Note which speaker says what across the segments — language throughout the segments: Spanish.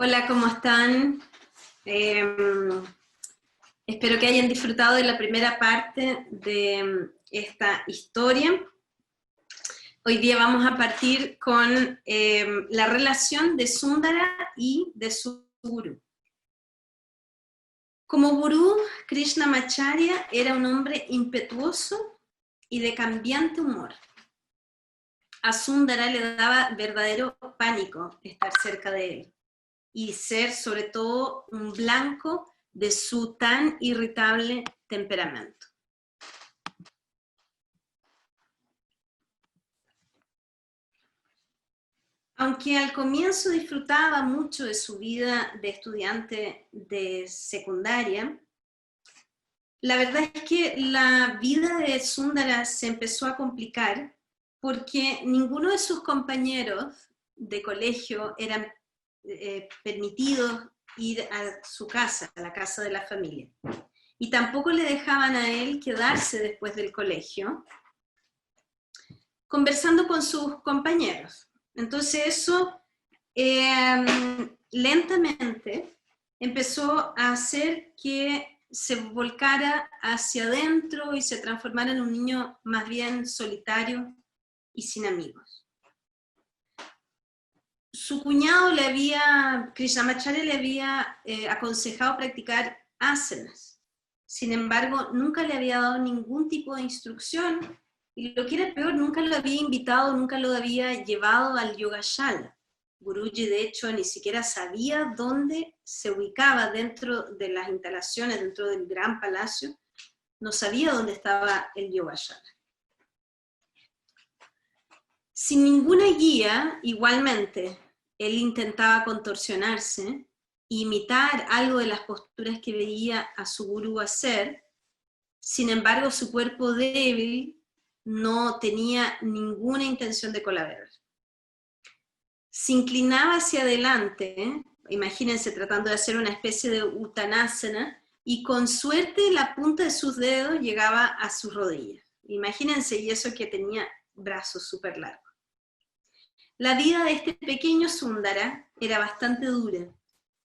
Speaker 1: Hola, ¿cómo están? Espero que hayan disfrutado de la primera parte de esta historia. Hoy día vamos a partir con la relación de Sundara y de su gurú. Como gurú, Krishnamacharya era un hombre impetuoso y de cambiante humor. A Sundara le daba verdadero pánico estar cerca de él y ser sobre todo un blanco de su tan irritable temperamento. Aunque al comienzo disfrutaba mucho de su vida de estudiante de secundaria, la verdad es que la vida de Sundara se empezó a complicar porque ninguno de sus compañeros de colegio eran permitidos ir a su casa, a la casa de la familia. Y tampoco le dejaban a él quedarse después del colegio conversando con sus compañeros. Entonces eso lentamente empezó a hacer que se volcara hacia adentro y se transformara en un niño más bien solitario y sin amigos. Su cuñado Krishnamacharya le había aconsejado practicar asanas. Sin embargo, nunca le había dado ningún tipo de instrucción y lo que era peor, nunca lo había invitado, nunca lo había llevado al Yogashala. Guruji, de hecho, ni siquiera sabía dónde se ubicaba dentro de las instalaciones, dentro del gran palacio, no sabía dónde estaba el Yogashala. Sin ninguna guía, igualmente, él intentaba contorsionarse, imitar algo de las posturas que veía a su gurú hacer. Sin embargo, su cuerpo débil no tenía ninguna intención de colaborar. Se inclinaba hacia adelante, imagínense tratando de hacer una especie de uttanasana, y con suerte la punta de sus dedos llegaba a sus rodillas. Imagínense, y eso que tenía brazos súper largos. La vida de este pequeño Sundara era bastante dura.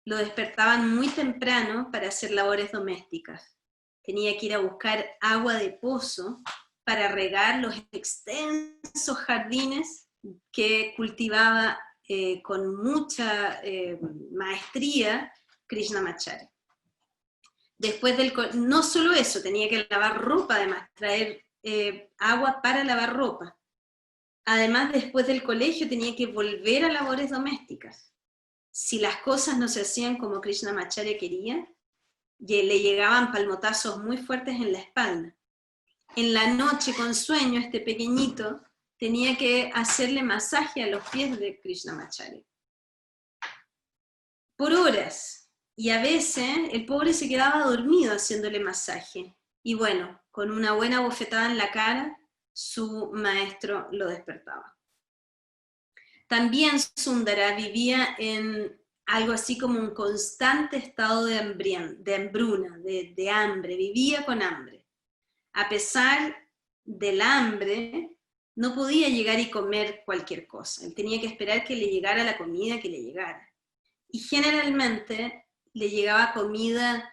Speaker 1: Lo despertaban muy temprano para hacer labores domésticas. Tenía que ir a buscar agua de pozo para regar los extensos jardines que cultivaba con mucha maestría Krishnamacharya. No solo eso, tenía que lavar ropa, además, traer agua para lavar ropa. Además, después del colegio tenía que volver a labores domésticas. Si las cosas no se hacían como Krishnamacharya quería, le llegaban palmotazos muy fuertes en la espalda. En la noche, con sueño, este pequeñito tenía que hacerle masaje a los pies de Krishnamacharya. Por horas. Y a veces el pobre se quedaba dormido haciéndole masaje. Y bueno, con una buena bofetada en la cara, su maestro lo despertaba. También Sundara vivía en algo así como un constante estado de hambruna, de hambre, vivía con hambre. A pesar del hambre, no podía llegar y comer cualquier cosa, él tenía que esperar que le llegara la comida que le llegara. Y generalmente le llegaba comida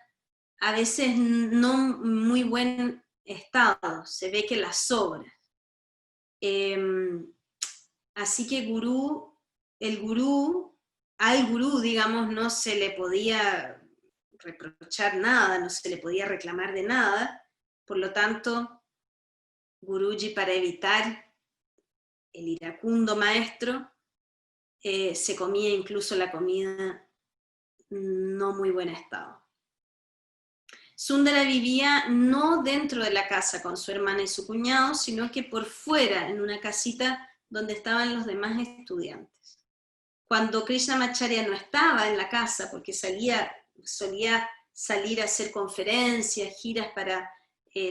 Speaker 1: a veces no muy buen estado, se ve que las sobra. Así que al gurú, digamos, no se le podía reprochar nada, no se le podía reclamar de nada, por lo tanto, Guruji, para evitar el iracundo maestro, se comía incluso la comida no muy buen estado. Sundara vivía no dentro de la casa con su hermana y su cuñado, sino que por fuera, en una casita donde estaban los demás estudiantes. Cuando Krishnamacharya no estaba en la casa, porque solía salir a hacer conferencias, giras para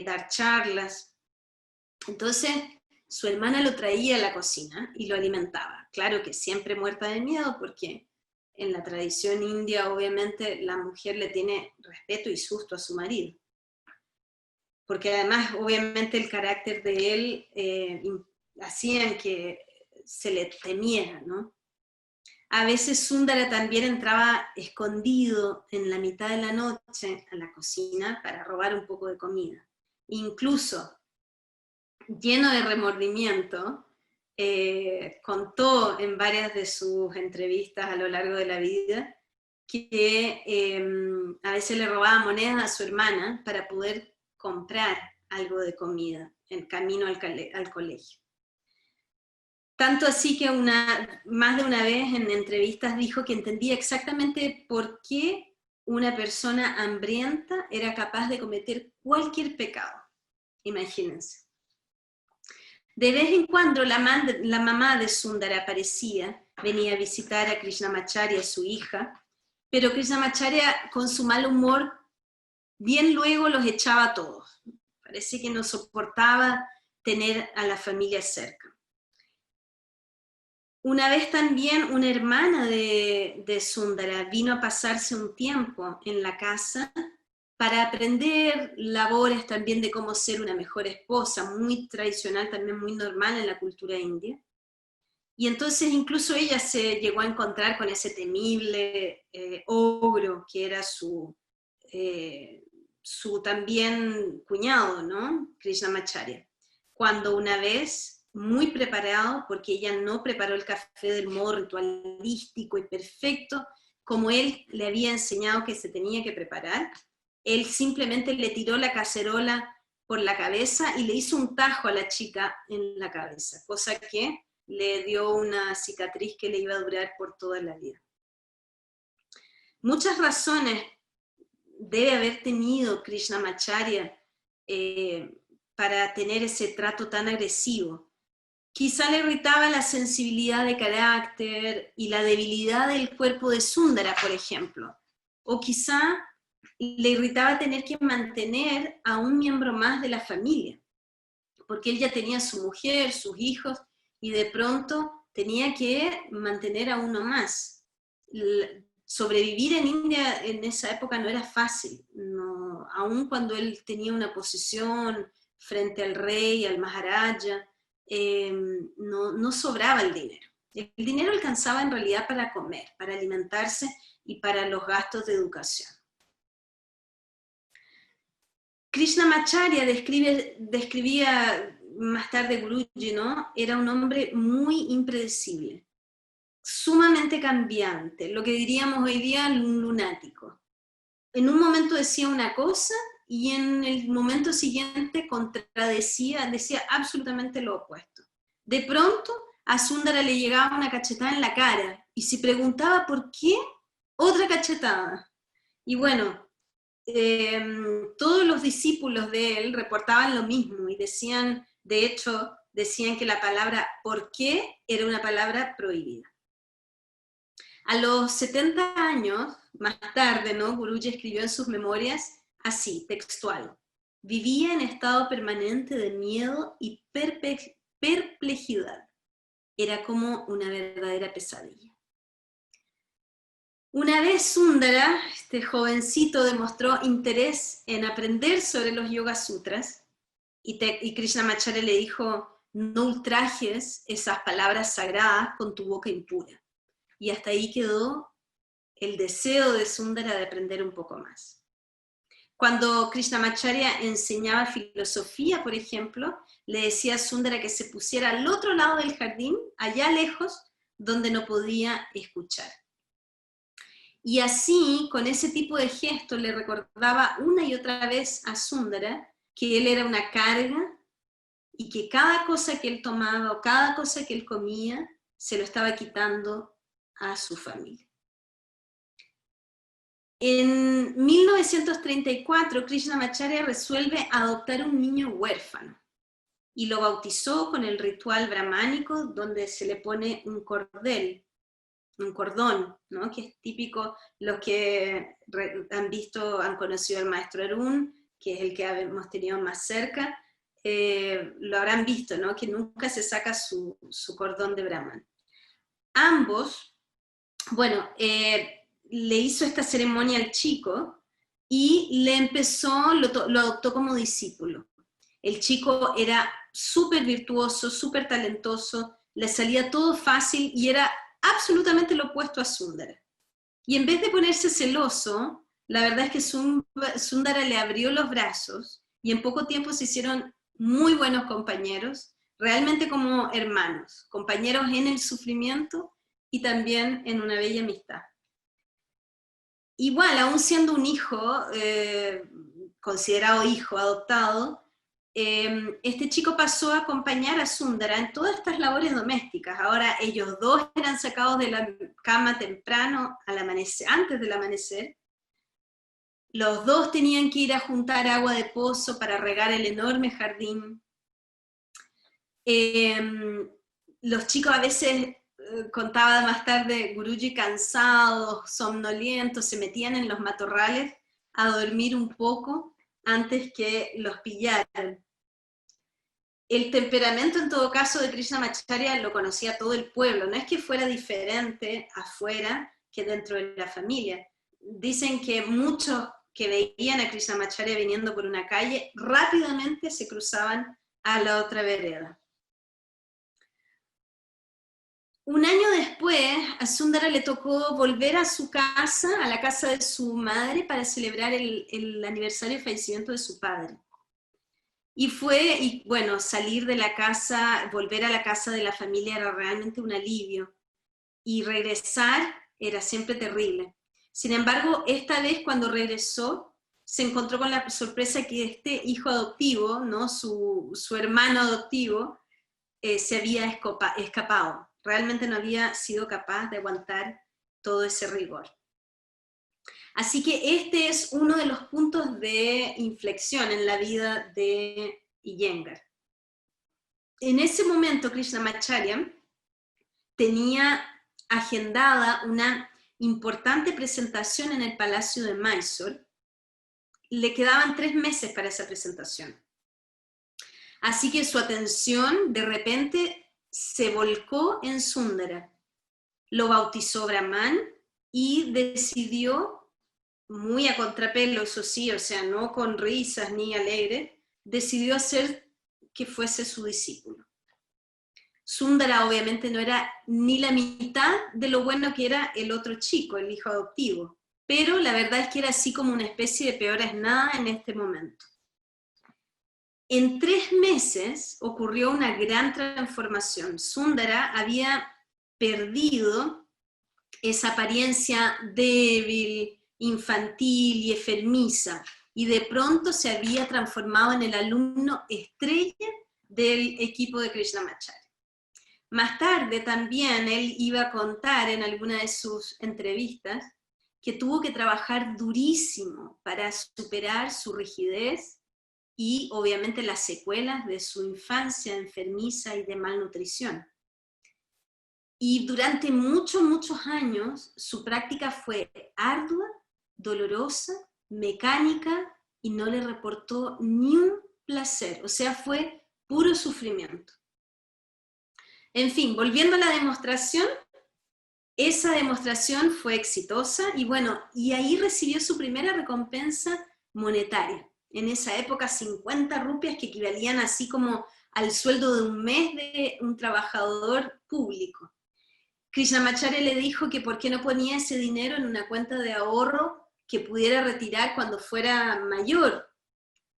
Speaker 1: dar charlas, entonces su hermana lo traía a la cocina y lo alimentaba. Claro que siempre muerta de miedo, porque en la tradición india obviamente la mujer le tiene respeto y susto a su marido. Porque además obviamente el carácter de él hacían que se le temiera, ¿no? A veces Sundara también entraba escondido en la mitad de la noche a la cocina para robar un poco de comida. Incluso, lleno de remordimiento, contó en varias de sus entrevistas a lo largo de la vida que a veces le robaba monedas a su hermana para poder comprar algo de comida en camino al colegio. Tanto así que más de una vez en entrevistas dijo que entendía exactamente por qué una persona hambrienta era capaz de cometer cualquier pecado. Imagínense. De vez en cuando la mamá de Sundara aparecía, venía a visitar a Krishnamacharya, su hija, pero Krishnamacharya, con su mal humor, bien luego los echaba a todos. Parece que no soportaba tener a la familia cerca. Una vez también una hermana de Sundara vino a pasarse un tiempo en la casa para aprender labores también de cómo ser una mejor esposa, muy tradicional, también muy normal en la cultura india. Y entonces incluso ella se llegó a encontrar con ese temible ogro que era su también cuñado, ¿no? Krishnamacharya. Cuando una vez, muy preparado, porque ella no preparó el café del modo ritualístico y perfecto, como él le había enseñado que se tenía que preparar, él simplemente le tiró la cacerola por la cabeza y le hizo un tajo a la chica en la cabeza, cosa que le dio una cicatriz que le iba a durar por toda la vida. Muchas razones debe haber tenido Krishnamacharya para tener ese trato tan agresivo. Quizá le irritaba la sensibilidad de carácter y la debilidad del cuerpo de Sundara, por ejemplo. O quizá le irritaba tener que mantener a un miembro más de la familia, porque él ya tenía su mujer, sus hijos, y de pronto tenía que mantener a uno más. Sobrevivir en India en esa época no era fácil, no, aun cuando él tenía una posición frente al rey, al Maharaja, no sobraba el dinero. El dinero alcanzaba en realidad para comer, para alimentarse y para los gastos de educación. Krishnamacharya describía más tarde Guruji, ¿no? Era un hombre muy impredecible, sumamente cambiante, lo que diríamos hoy día un lunático. En un momento decía una cosa y en el momento siguiente decía absolutamente lo opuesto. De pronto a Sundara le llegaba una cachetada en la cara y se preguntaba por qué, otra cachetada. Y bueno, todos los discípulos de él reportaban lo mismo y decían, de hecho, decían que la palabra ¿por qué? Era una palabra prohibida. A los 70 años, más tarde, ¿no? Guruji escribió en sus memorias así, textual: vivía en estado permanente de miedo y perplejidad. Era como una verdadera pesadilla. Una vez Sundara, este jovencito, demostró interés en aprender sobre los Yoga Sutras y Krishnamacharya le dijo: no ultrajes esas palabras sagradas con tu boca impura. Y hasta ahí quedó el deseo de Sundara de aprender un poco más. Cuando Krishnamacharya enseñaba filosofía, por ejemplo, le decía a Sundara que se pusiera al otro lado del jardín, allá lejos, donde no podía escuchar. Y así, con ese tipo de gestos, le recordaba una y otra vez a Sundara que él era una carga y que cada cosa que él tomaba o cada cosa que él comía se lo estaba quitando a su familia. En 1934, Krishnamacharya resuelve adoptar un niño huérfano y lo bautizó con el ritual brahmánico donde se le pone un cordón, ¿no? Que es típico, los que han conocido al maestro Arun, que es el que hemos tenido más cerca, lo habrán visto, ¿no? Que nunca se saca su cordón de Brahman. Ambos, bueno, le hizo esta ceremonia al chico y lo adoptó como discípulo. El chico era súper virtuoso, súper talentoso, le salía todo fácil y era absolutamente lo opuesto a Sundara. Y en vez de ponerse celoso, la verdad es que Sundara le abrió los brazos y en poco tiempo se hicieron muy buenos compañeros, realmente como hermanos, compañeros en el sufrimiento y también en una bella amistad. Igual, aún siendo un hijo, considerado hijo adoptado, este chico pasó a acompañar a Sundara en todas estas labores domésticas. Ahora ellos dos eran sacados de la cama temprano, al amanecer, antes del amanecer. Los dos tenían que ir a juntar agua de pozo para regar el enorme jardín. Los chicos a veces, contaba más tarde, Guruji cansados, somnolientos, se metían en los matorrales a dormir un poco antes que los pillaran. El temperamento en todo caso de Krishnamacharya lo conocía todo el pueblo, no es que fuera diferente afuera que dentro de la familia. Dicen que muchos que veían a Krishnamacharya viniendo por una calle rápidamente se cruzaban a la otra vereda. Un año después, a Sundara le tocó volver a su casa, a la casa de su madre, para celebrar el aniversario de fallecimiento de su padre. Y bueno, salir de la casa, volver a la casa de la familia era realmente un alivio. Y regresar era siempre terrible. Sin embargo, esta vez cuando regresó, se encontró con la sorpresa que este hijo adoptivo, ¿no? su hermano adoptivo, se había escapado. Realmente no había sido capaz de aguantar todo ese rigor. Así que este es uno de los puntos de inflexión en la vida de Iyengar. En ese momento Krishnamacharya tenía agendada una importante presentación en el Palacio de Mysore. Le quedaban 3 meses para esa presentación. Así que su atención de repente se volcó en Sundara. Lo bautizó Brahman y decidió, muy a contrapelo, eso sí, o sea, no con risas ni alegre, decidió hacer que fuese su discípulo. Sundara obviamente no era ni la mitad de lo bueno que era el otro chico, el hijo adoptivo, pero la verdad es que era así como una especie de peor es nada en este momento. En 3 meses ocurrió una gran transformación. Sundara había perdido esa apariencia débil, infantil y enfermiza, y de pronto se había transformado en el alumno estrella del equipo de Krishnamacharya. Más tarde también él iba a contar en alguna de sus entrevistas que tuvo que trabajar durísimo para superar su rigidez y obviamente las secuelas de su infancia enfermiza y de malnutrición. Y durante muchos años su práctica fue ardua, dolorosa, mecánica y no le reportó ni un placer, o sea, fue puro sufrimiento. En fin, volviendo a la demostración, esa demostración fue exitosa y bueno, y ahí recibió su primera recompensa monetaria. En esa época 50 rupias que equivalían así como al sueldo de un mes de un trabajador público. Krishnamacharya le dijo que por qué no ponía ese dinero en una cuenta de ahorro que pudiera retirar cuando fuera mayor,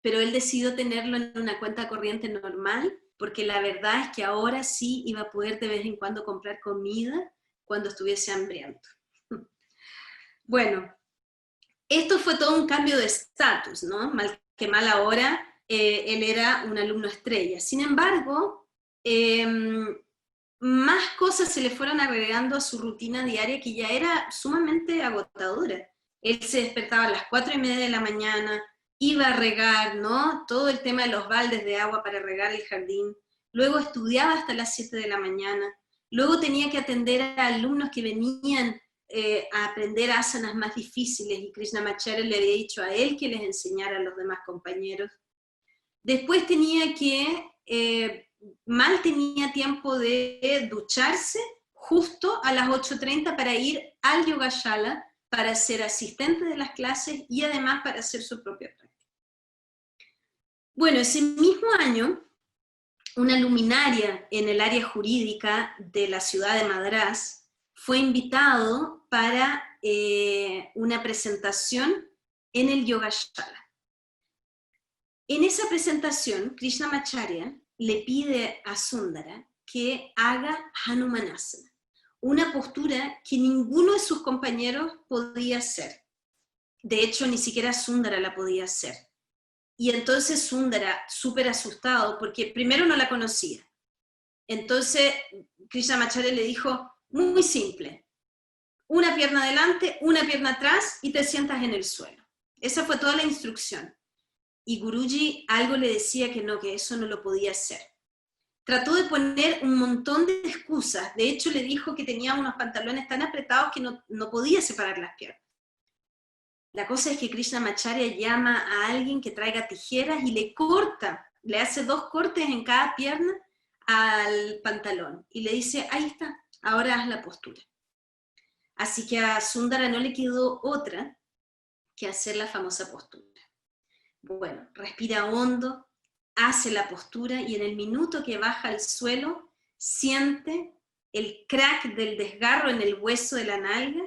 Speaker 1: pero él decidió tenerlo en una cuenta corriente normal, porque la verdad es que ahora sí iba a poder de vez en cuando comprar comida cuando estuviese hambriento. Bueno, esto fue todo un cambio de estatus, ¿no? Mal que mal ahora, él era un alumno estrella. Sin embargo, más cosas se le fueron agregando a su rutina diaria que ya era sumamente agotadora. Él se despertaba a las 4:30 de la mañana, iba a regar, ¿no? Todo el tema de los baldes de agua para regar el jardín, luego estudiaba hasta las 7 de la mañana, luego tenía que atender a alumnos que venían a aprender asanas más difíciles, y Krishnamacharya le había dicho a él que les enseñara a los demás compañeros. Después tenía que, Mal tenía tiempo de ducharse justo a las 8:30 para ir al Yogashala, para ser asistente de las clases y además para hacer su propia práctica. Bueno, ese mismo año, una luminaria en el área jurídica de la ciudad de Madrás fue invitado para una presentación en el Yogashala. En esa presentación, Krishnamacharya le pide a Sundara que haga Hanumanasana, una postura que ninguno de sus compañeros podía hacer. De hecho, ni siquiera Sundara la podía hacer. Y entonces Sundara, súper asustado, porque primero no la conocía. Entonces Krishnamacharya le dijo, muy simple, una pierna adelante, una pierna atrás y te sientas en el suelo. Esa fue toda la instrucción. Y Guruji algo le decía que no, que eso no lo podía hacer. Trató de poner un montón de excusas, de hecho le dijo que tenía unos pantalones tan apretados que no podía separar las piernas. La cosa es que Krishnamacharya llama a alguien que traiga tijeras y le corta, le hace 2 cortes en cada pierna al pantalón, y le dice, ahí está, ahora haz la postura. Así que a Sundara no le quedó otra que hacer la famosa postura. Bueno, respira hondo, hace la postura, y en el minuto que baja al suelo, siente el crack del desgarro en el hueso de la nalga,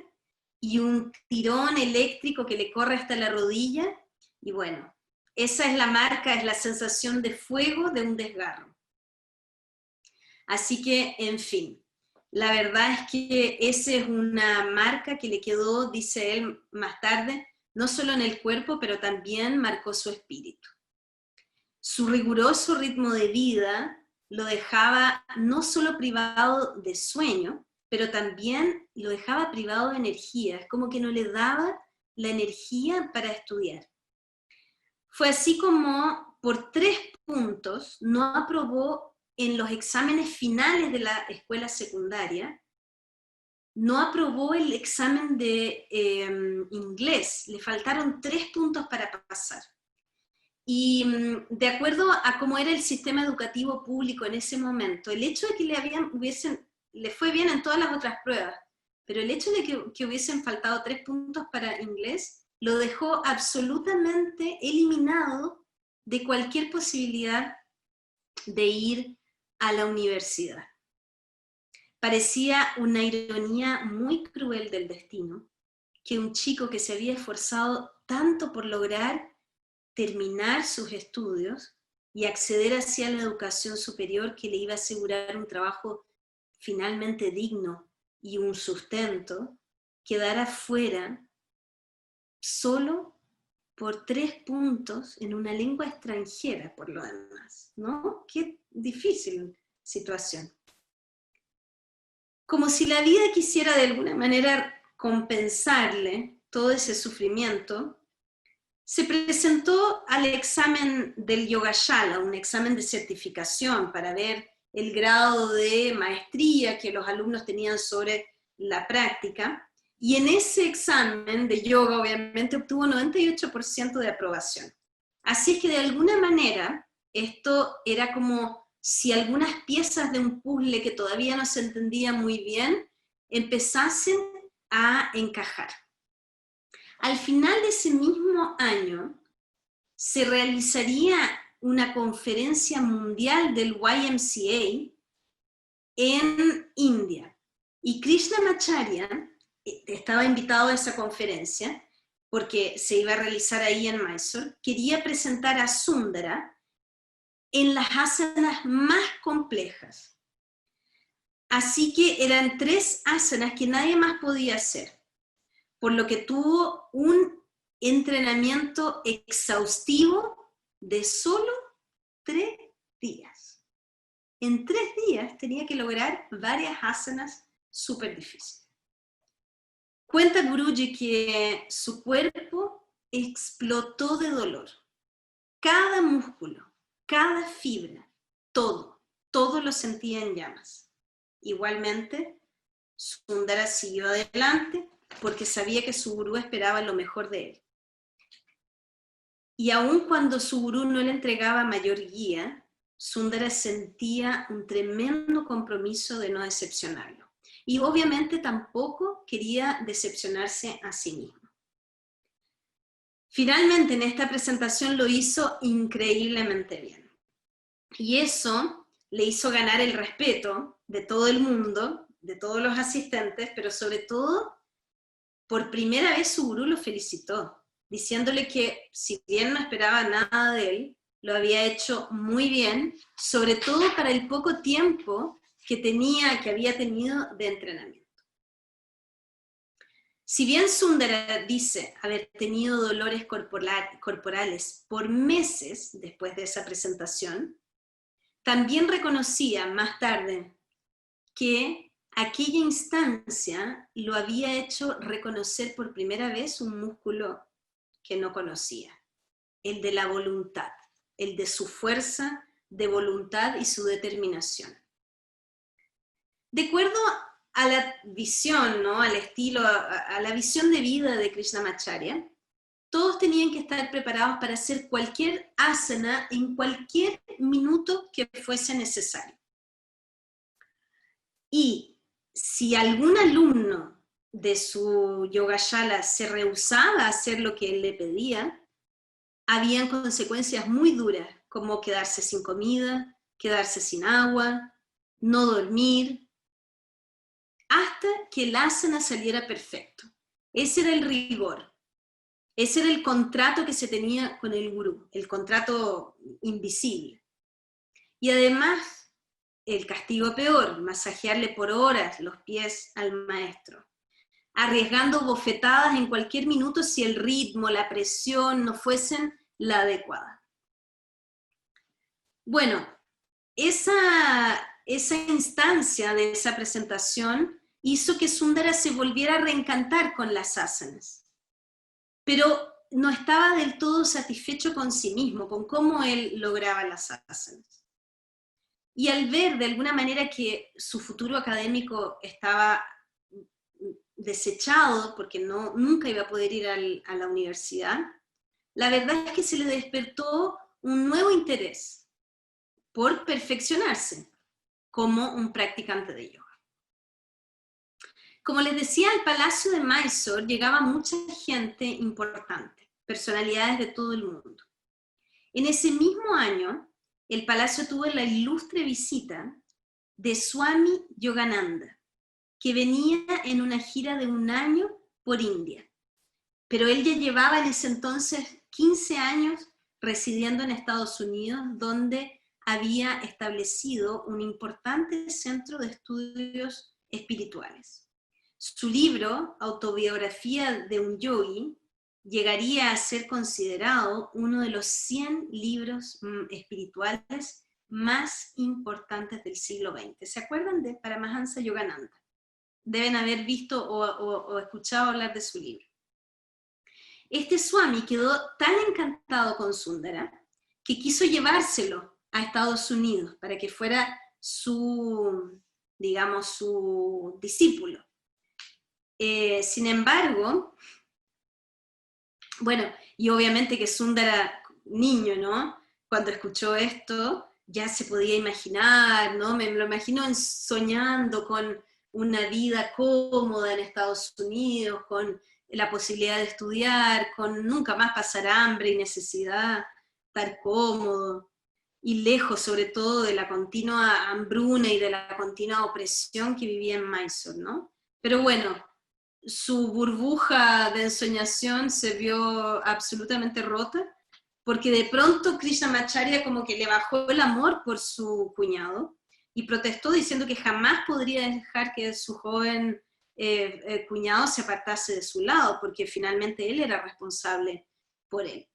Speaker 1: y un tirón eléctrico que le corre hasta la rodilla, y bueno, esa es la marca, es la sensación de fuego de un desgarro. Así que, en fin, la verdad es que esa es una marca que le quedó, dice él más tarde, no solo en el cuerpo, pero también marcó su espíritu. Su riguroso ritmo de vida lo dejaba no solo privado de sueño, pero también lo dejaba privado de energía, es como que no le daba la energía para estudiar. Fue así como por 3 puntos no aprobó en los exámenes finales de la escuela secundaria, no aprobó el examen de inglés, le faltaron 3 puntos para pasar. Y de acuerdo a cómo era el sistema educativo público en ese momento, el hecho de que le fue bien en todas las otras pruebas, pero el hecho de que hubiesen faltado 3 puntos para inglés, lo dejó absolutamente eliminado de cualquier posibilidad de ir a la universidad. Parecía una ironía muy cruel del destino, que un chico que se había esforzado tanto por lograr terminar sus estudios y acceder hacia la educación superior que le iba a asegurar un trabajo finalmente digno y un sustento, quedara fuera solo por 3 puntos en una lengua extranjera por lo demás, ¿no? Qué difícil situación. Como si la vida quisiera de alguna manera compensarle todo ese sufrimiento, se presentó al examen del Yogashala, un examen de certificación para ver el grado de maestría que los alumnos tenían sobre la práctica, y en ese examen de yoga obviamente obtuvo 98% de aprobación. Así es que de alguna manera esto era como si algunas piezas de un puzzle que todavía no se entendía muy bien empezasen a encajar. Al final de ese mismo año se realizaría una conferencia mundial del YMCA en India, y Krishnamacharya estaba invitado a esa conferencia porque se iba a realizar ahí en Mysore. Quería presentar a Sundara en las asanas más complejas. Así que eran 3 asanas que nadie más podía hacer, por lo que tuvo un entrenamiento exhaustivo de solo 3 días. En 3 días tenía que lograr varias asanas súper difíciles. Cuenta Guruji que su cuerpo explotó de dolor. Cada músculo, cada fibra, todo lo sentía en llamas. Igualmente, Sundara siguió adelante porque sabía que su gurú esperaba lo mejor de él. Y aun cuando su gurú no le entregaba mayor guía, Sundara sentía un tremendo compromiso de no decepcionarlo. Y obviamente tampoco quería decepcionarse a sí mismo. Finalmente en esta presentación lo hizo increíblemente bien. Y eso le hizo ganar el respeto de todo el mundo, de todos los asistentes, pero sobre todo, por primera vez su gurú lo felicitó, diciéndole que si bien no esperaba nada de él, lo había hecho muy bien, sobre todo para el poco tiempo que había tenido de entrenamiento. Si bien Sundara dice haber tenido dolores corporales por meses después de esa presentación, también reconocía más tarde que aquella instancia lo había hecho reconocer por primera vez un músculo que no conocía, el de la voluntad, el de su fuerza de voluntad y su determinación. De acuerdo a la visión, ¿no? Al estilo, a la visión de vida de Krishnamacharya, todos tenían que estar preparados para hacer cualquier asana en cualquier minuto que fuese necesario. Y si algún alumno de su yogashala se rehusaba a hacer lo que él le pedía, habían consecuencias muy duras, como quedarse sin comida, quedarse sin agua, no dormir, hasta que el asana saliera perfecto. Ese era el rigor, ese era el contrato que se tenía con el gurú, el contrato invisible. Y además, el castigo peor, masajearle por horas los pies al maestro, arriesgando bofetadas en cualquier minuto si el ritmo, la presión no fuesen la adecuada. Bueno, esa instancia de esa presentación hizo que Sundara se volviera a reencantar con las asanas, pero no estaba del todo satisfecho con sí mismo, con cómo él lograba las asanas. Y al ver de alguna manera que su futuro académico estaba desechado, porque nunca iba a poder ir a la universidad, la verdad es que se le despertó un nuevo interés por perfeccionarse como un practicante de yoga. Como les decía, al Palacio de Mysore llegaba mucha gente importante, personalidades de todo el mundo. En ese mismo año, el palacio tuvo la ilustre visita de Swami Yogananda, que venía en una gira de 1 año por India. Pero él ya llevaba en ese entonces 15 años residiendo en Estados Unidos, donde había establecido un importante centro de estudios espirituales. Su libro, Autobiografía de un Yogi, llegaría a ser considerado uno de los 100 libros espirituales más importantes del siglo XX. ¿Se acuerdan de Paramahansa Yogananda? Deben haber visto o escuchado hablar de su libro. Este Swami quedó tan encantado con Sundara que quiso llevárselo a Estados Unidos para que fuera su discípulo. Sin embargo, bueno, y obviamente que Sundara, niño, ¿no? Cuando escuchó esto, ya se podía imaginar, ¿no? Me lo imagino soñando con una vida cómoda en Estados Unidos, con la posibilidad de estudiar, con nunca más pasar hambre y necesidad, estar cómodo, y lejos sobre todo de la continua hambruna y de la continua opresión que vivía en Mysore, ¿no? Pero bueno, su burbuja de ensoñación se vio absolutamente rota, porque de pronto Krishnamacharya como que le bajó el amor por su cuñado, y protestó diciendo que jamás podría dejar que su joven cuñado se apartase de su lado, porque finalmente él era responsable por él.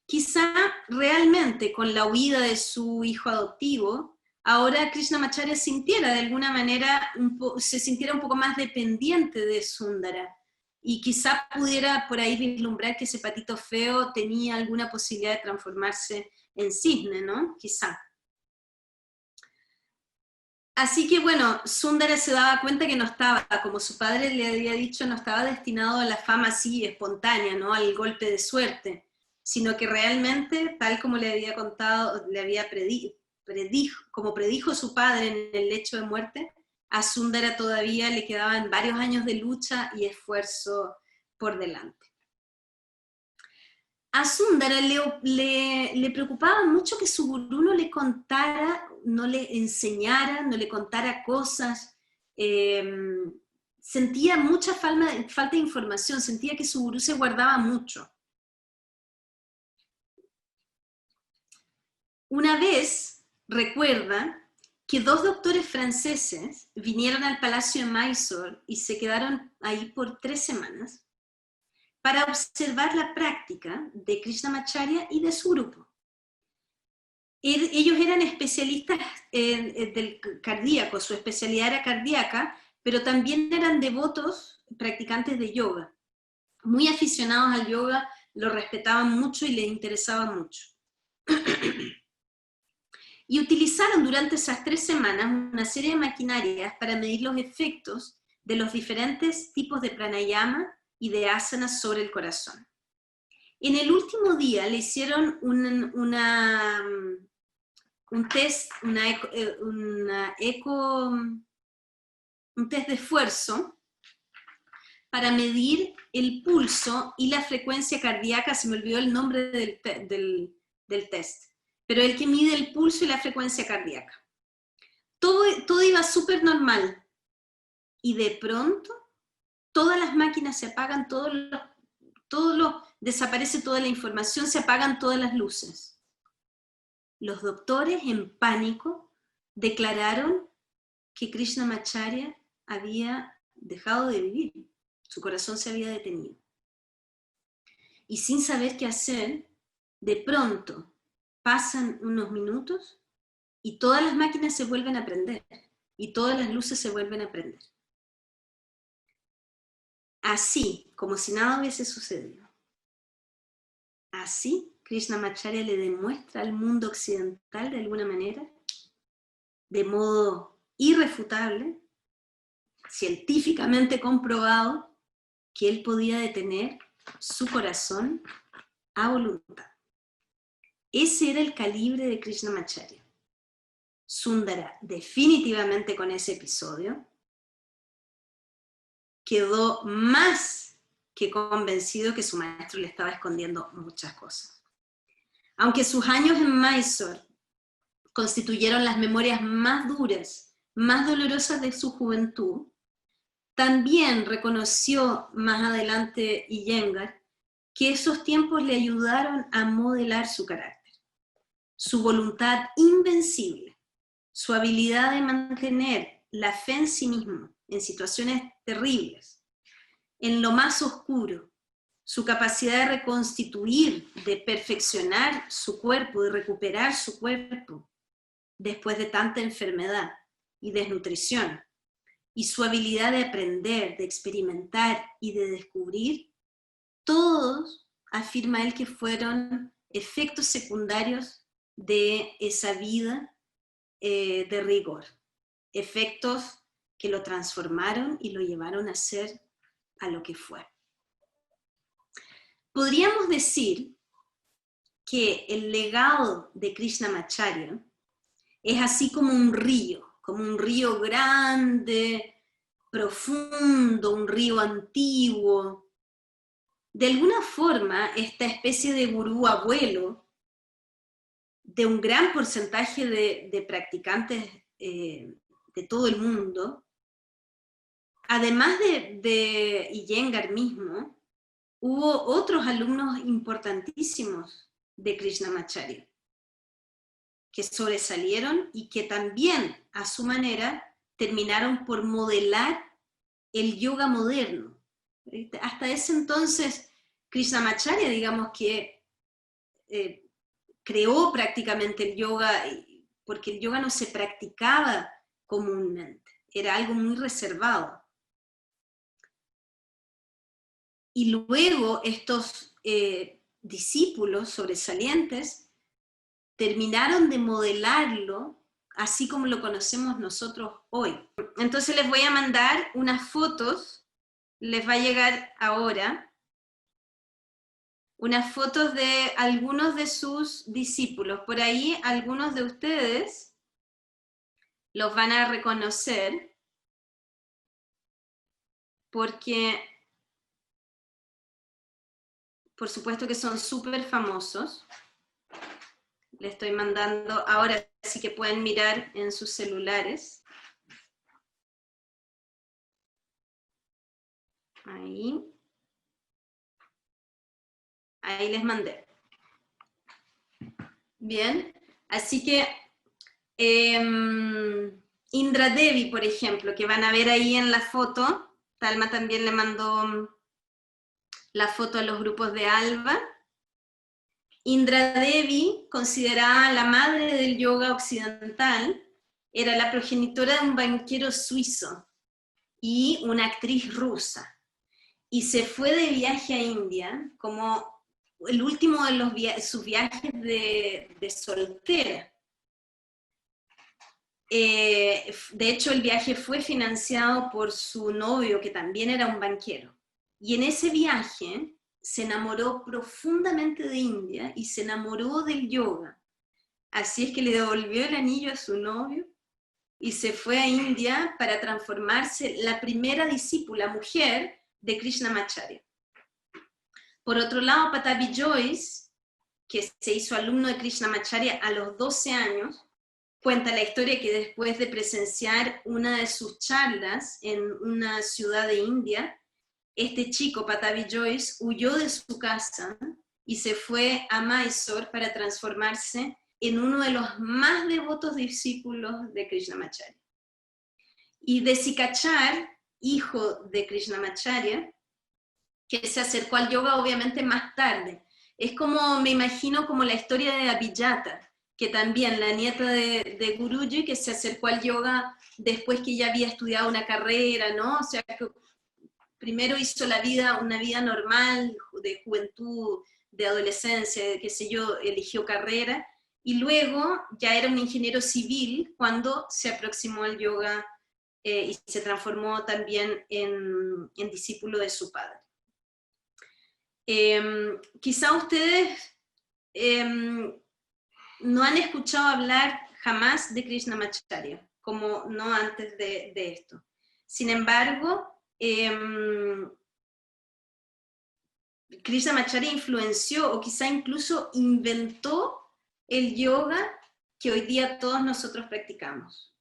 Speaker 1: Quizá realmente con la huida de su hijo adoptivo, ahora Krishnamacharya sintiera de alguna manera, se sintiera un poco más dependiente de Sundara, y quizá pudiera por ahí vislumbrar que ese patito feo tenía alguna posibilidad de transformarse en cisne, ¿no? Quizá. Así que bueno, Sundara se daba cuenta que no estaba, como su padre le había dicho, no estaba destinado a la fama así espontánea, ¿no? Al golpe de suerte, sino que realmente, tal como le había contado, como predijo su padre en el lecho de muerte, a Sundara todavía le quedaban varios años de lucha y esfuerzo por delante. A Sundara le preocupaba mucho que su gurú no le contara, no le enseñara, no le contara cosas sentía mucha falta de información, sentía que su gurú se guardaba mucho. Una vez, recuerda, que 2 doctores franceses vinieron al Palacio de Mysore y se quedaron ahí por 3 semanas para observar la práctica de Krishnamacharya y de su grupo. Ellos eran especialistas del cardíaco, su especialidad era cardíaca, pero también eran devotos practicantes de yoga. Muy aficionados al yoga, lo respetaban mucho y les interesaba mucho. Y utilizaron durante esas 3 semanas una serie de maquinarias para medir los efectos de los diferentes tipos de pranayama y de asanas sobre el corazón. En el último día le hicieron un test, un test de esfuerzo para medir el pulso y la frecuencia cardíaca. Se me olvidó el nombre del test, pero el que mide el pulso y la frecuencia cardíaca. Todo iba súper normal, y de pronto todas las máquinas se apagan, desaparece toda la información, se apagan todas las luces. Los doctores, en pánico, declararon que Krishnamacharya había dejado de vivir, su corazón se había detenido. Y sin saber qué hacer, de pronto pasan unos minutos y todas las máquinas se vuelven a prender, y todas las luces se vuelven a prender. Así, como si nada hubiese sucedido. Así, Krishnamacharya le demuestra al mundo occidental, de alguna manera, de modo irrefutable, científicamente comprobado, que él podía detener su corazón a voluntad. Ese era el calibre de Krishnamacharya. Sundara, definitivamente con ese episodio, quedó más que convencido que su maestro le estaba escondiendo muchas cosas. Aunque sus años en Mysore constituyeron las memorias más duras, más dolorosas de su juventud, también reconoció más adelante Iyengar que esos tiempos le ayudaron a modelar su carácter, su voluntad invencible, su habilidad de mantener la fe en sí mismo en situaciones terribles, en lo más oscuro, su capacidad de reconstituir, de perfeccionar su cuerpo, de recuperar su cuerpo después de tanta enfermedad y desnutrición, y su habilidad de aprender, de experimentar y de descubrir, todos, afirma él, que fueron efectos secundarios de esa vida de rigor, efectos que lo transformaron y lo llevaron a ser a lo que fue. Podríamos decir que el legado de Krishnamacharya es así como un río grande, profundo, un río antiguo. De alguna forma, esta especie de gurú abuelo de un gran porcentaje de practicantes de todo el mundo, además de Iyengar mismo, hubo otros alumnos importantísimos de Krishnamacharya que sobresalieron y que también, a su manera, terminaron por modelar el yoga moderno. Hasta ese entonces, Krishnamacharya, digamos que creó prácticamente el yoga, porque el yoga no se practicaba comúnmente, era algo muy reservado. Y luego estos discípulos sobresalientes terminaron de modelarlo así como lo conocemos nosotros hoy. Entonces les voy a mandar unas fotos, les va a llegar ahora, unas fotos de algunos de sus discípulos. Por ahí algunos de ustedes los van a reconocer, porque por supuesto que son súper famosos. Le estoy mandando, ahora sí que pueden mirar en sus celulares. Ahí les mandé. Bien, así que Indra Devi, por ejemplo, que van a ver ahí en la foto, Talma también le mandó la foto a los grupos de Alba. Indra Devi, considerada la madre del yoga occidental, era la progenitora de un banquero suizo y una actriz rusa. Y se fue de viaje a India como el último de sus viajes de soltera. De hecho, el viaje fue financiado por su novio, que también era un banquero. Y en ese viaje se enamoró profundamente de India y se enamoró del yoga. Así es que le devolvió el anillo a su novio y se fue a India para transformarse la primera discípula, mujer, de Krishnamacharya. Por otro lado, Patabi Joyce, que se hizo alumno de Krishnamacharya a los 12 años, cuenta la historia que después de presenciar una de sus charlas en una ciudad de India, este chico, Patabi Joyce, huyó de su casa y se fue a Mysore para transformarse en uno de los más devotos discípulos de Krishnamacharya. Y Desikachar, hijo de Krishnamacharya, que se acercó al yoga obviamente más tarde. Es como, me imagino, como la historia de Abhijata, que también la nieta de Guruji, que se acercó al yoga después que ya había estudiado una carrera, ¿no? O sea, que primero hizo una vida normal, de juventud, de adolescencia, de qué sé yo, eligió carrera, y luego ya era un ingeniero civil cuando se aproximó al yoga y se transformó también en discípulo de su padre. Quizá ustedes no han escuchado hablar jamás de Krishnamacharya, como no antes de esto. Sin embargo, Krishnamacharya influenció o quizá incluso inventó el yoga que hoy día todos nosotros practicamos.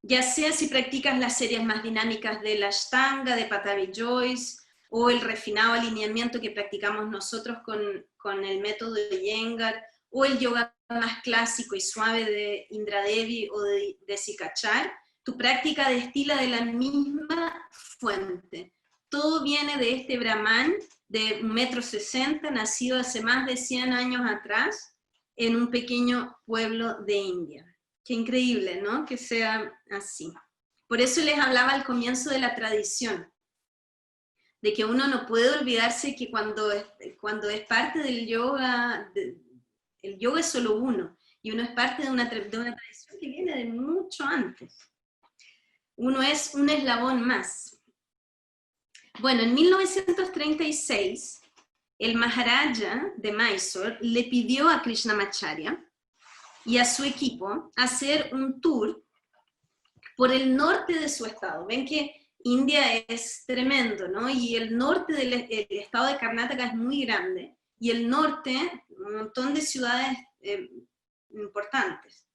Speaker 1: Ya sea si practicas las series más dinámicas de la Ashtanga, de Patabi Joyce, o el refinado alineamiento que practicamos nosotros con el método de Iyengar, o el yoga más clásico y suave de Indra Devi o de Desikachar, tu práctica destila de la misma fuente. Todo viene de este Brahman de 1,60 m, nacido hace más de 100 años atrás, en un pequeño pueblo de India. Qué increíble, ¿no? Que sea así. Por eso les hablaba al comienzo de la tradición, de que uno no puede olvidarse que cuando es parte del yoga, el yoga es solo uno, y uno es parte de una tradición que viene de mucho antes. Uno es un eslabón más. Bueno, en 1936, el Maharaja de Mysore le pidió a Krishnamacharya y a su equipo hacer un tour por el norte de su estado. Ven que India es tremendo, ¿no? Y el norte del estado de Karnataka es muy grande, y el norte, un montón de ciudades importantes.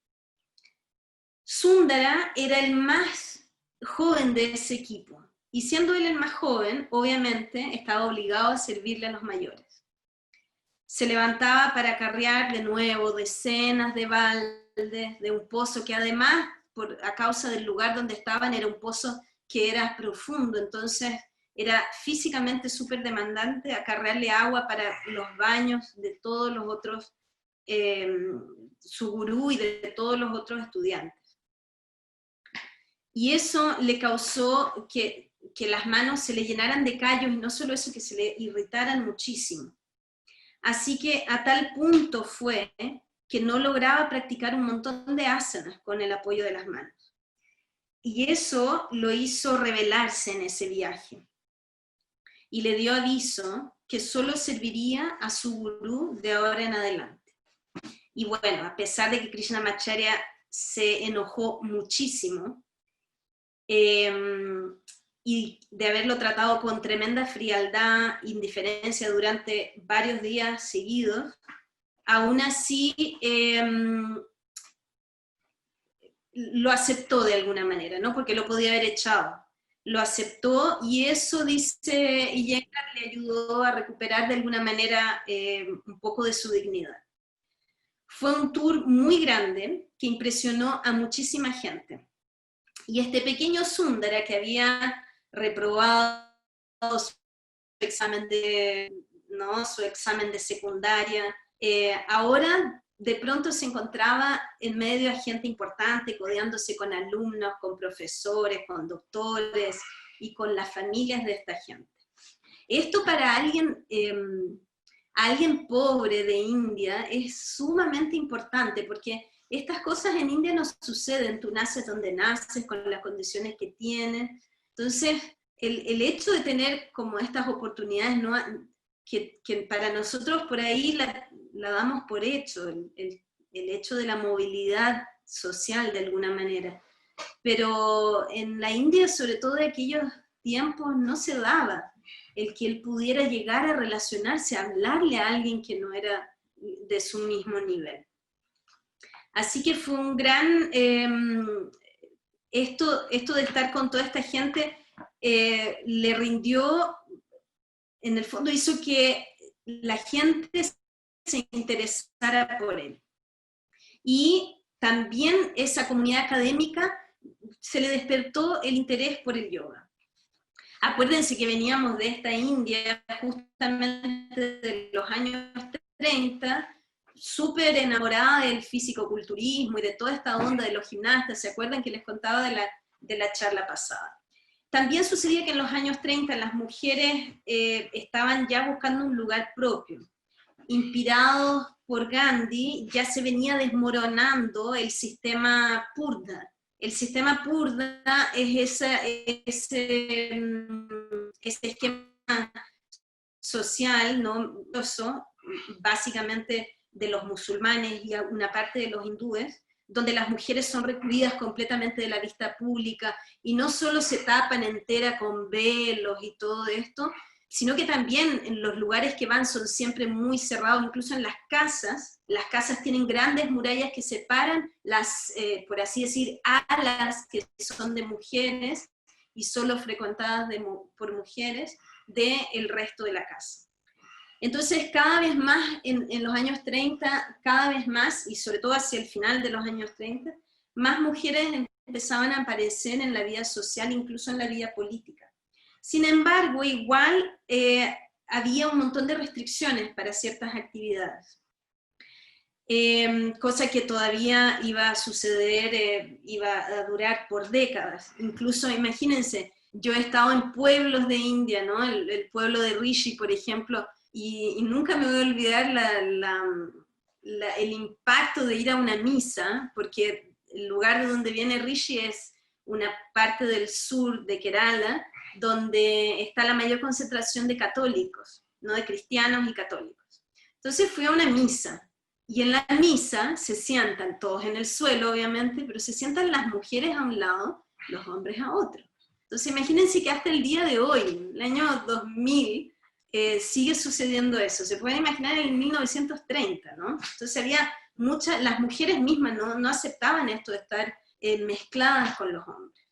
Speaker 1: Sundara era el más joven de ese equipo, y siendo él el más joven, obviamente estaba obligado a servirle a los mayores. Se levantaba para acarrear de nuevo decenas de baldes de un pozo que además, a causa del lugar donde estaban, era un pozo que era profundo, entonces era físicamente súper demandante acarrearle agua para los baños de todos los otros, su gurú y de todos los otros estudiantes. Y eso le causó que las manos se le llenaran de callos, y no solo eso, que se le irritaran muchísimo. Así que a tal punto fue que no lograba practicar un montón de asanas con el apoyo de las manos. Y eso lo hizo rebelarse en ese viaje. Y le dio aviso que solo serviría a su gurú de ahora en adelante. Y bueno, a pesar de que Krishnamacharya se enojó muchísimo, y de haberlo tratado con tremenda frialdad, indiferencia durante varios días seguidos, aún así lo aceptó de alguna manera, ¿no? Porque lo podía haber echado. lo aceptó, y eso, dice Iyengar, le ayudó a recuperar de alguna manera un poco de su dignidad. Fue un tour muy grande que impresionó a muchísima gente. Y este pequeño Sundara, que había reprobado su examen de, ¿no?, su examen de secundaria, ahora de pronto se encontraba en medio de gente importante, codeándose con alumnos, con profesores, con doctores y con las familias de esta gente. Esto para alguien pobre de India es sumamente importante, porque estas cosas en India no suceden, tú naces donde naces, con las condiciones que tienes. Entonces, el hecho de tener como estas oportunidades, ¿no?, que para nosotros por ahí la damos por hecho, el hecho de la movilidad social de alguna manera. Pero en la India, sobre todo de aquellos tiempos, no se daba el que él pudiera llegar a relacionarse, a hablarle a alguien que no era de su mismo nivel. Así que fue un gran... esto de estar con toda esta gente le rindió, en el fondo hizo que la gente se interesara por él. Y también esa comunidad académica se le despertó el interés por el yoga. Acuérdense que veníamos de esta India justamente de los años 30, súper enamorada del fisicoculturismo y de toda esta onda de los gimnastas. ¿Se acuerdan que les contaba de la charla pasada? También sucedía que en los años 30 las mujeres estaban ya buscando un lugar propio. Inspirados por Gandhi, ya se venía desmoronando el sistema Purna. El sistema Purna es ese esquema social, ¿no?, básicamente de los musulmanes y una parte de los hindúes, donde las mujeres son recluidas completamente de la vista pública, y no solo se tapan entera con velos y todo esto, sino que también en los lugares que van son siempre muy cerrados, incluso en las casas tienen grandes murallas que separan las, por así decir, alas que son de mujeres y solo frecuentadas por mujeres, del resto de la casa. Entonces, cada vez más, en los años 30, cada vez más, y sobre todo hacia el final de los años 30, más mujeres empezaban a aparecer en la vida social, incluso en la vida política. Sin embargo, igual había un montón de restricciones para ciertas actividades, cosa que todavía iba a suceder, iba a durar por décadas. Incluso, imagínense, yo he estado en pueblos de India, ¿no?, el pueblo de Rishi, por ejemplo, y nunca me voy a olvidar el impacto de ir a una misa, porque el lugar de donde viene Rishi es una parte del sur de Kerala, donde está la mayor concentración de católicos, ¿no?, de cristianos y católicos. Entonces fui a una misa, y en la misa se sientan todos en el suelo, obviamente, pero se sientan las mujeres a un lado, los hombres a otro. Entonces imagínense que hasta el día de hoy, en el año 2000, sigue sucediendo eso. Se pueden imaginar en 1930, ¿no? Entonces había las mujeres mismas no aceptaban esto de estar mezcladas con los hombres.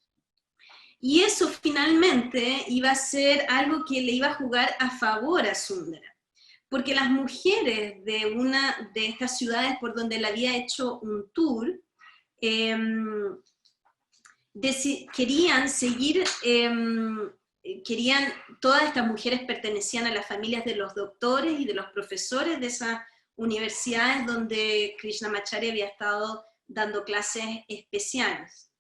Speaker 1: Y eso finalmente iba a ser algo que le iba a jugar a favor a Sundara, porque las mujeres de una de estas ciudades por donde él había hecho un tour, querían seguir, todas estas mujeres pertenecían a las familias de los doctores y de los profesores de esas universidades donde Krishnamacharya había estado dando clases especiales.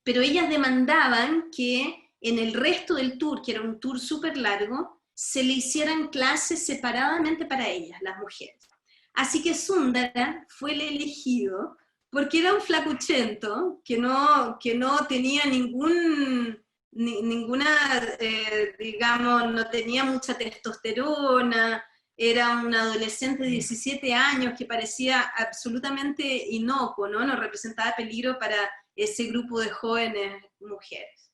Speaker 1: Pero ellas demandaban que en el resto del tour, que era un tour súper largo, se le hicieran clases separadamente para ellas, las mujeres. Así que Sundara fue el elegido porque era un flacuchento que no tenía digamos, no tenía mucha testosterona, era un adolescente de 17 años que parecía absolutamente inocuo, ¿no? No representaba peligro para ese grupo de jóvenes mujeres.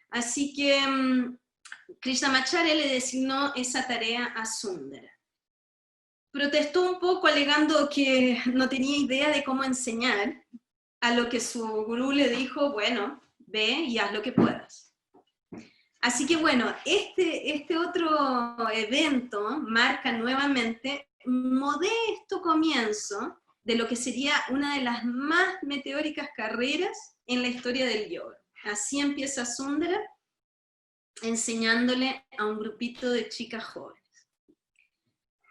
Speaker 1: Así que Krishnamacharya le designó esa tarea a Sundara. Protestó un poco alegando que no tenía idea de cómo enseñar, a lo que su gurú le dijo, bueno, ve y haz lo que puedas. Así que bueno, este otro evento marca nuevamente un modesto comienzo de lo que sería una de las más meteóricas carreras en la historia del yoga. Así empieza Sundara, enseñándole a un grupito de chicas jóvenes.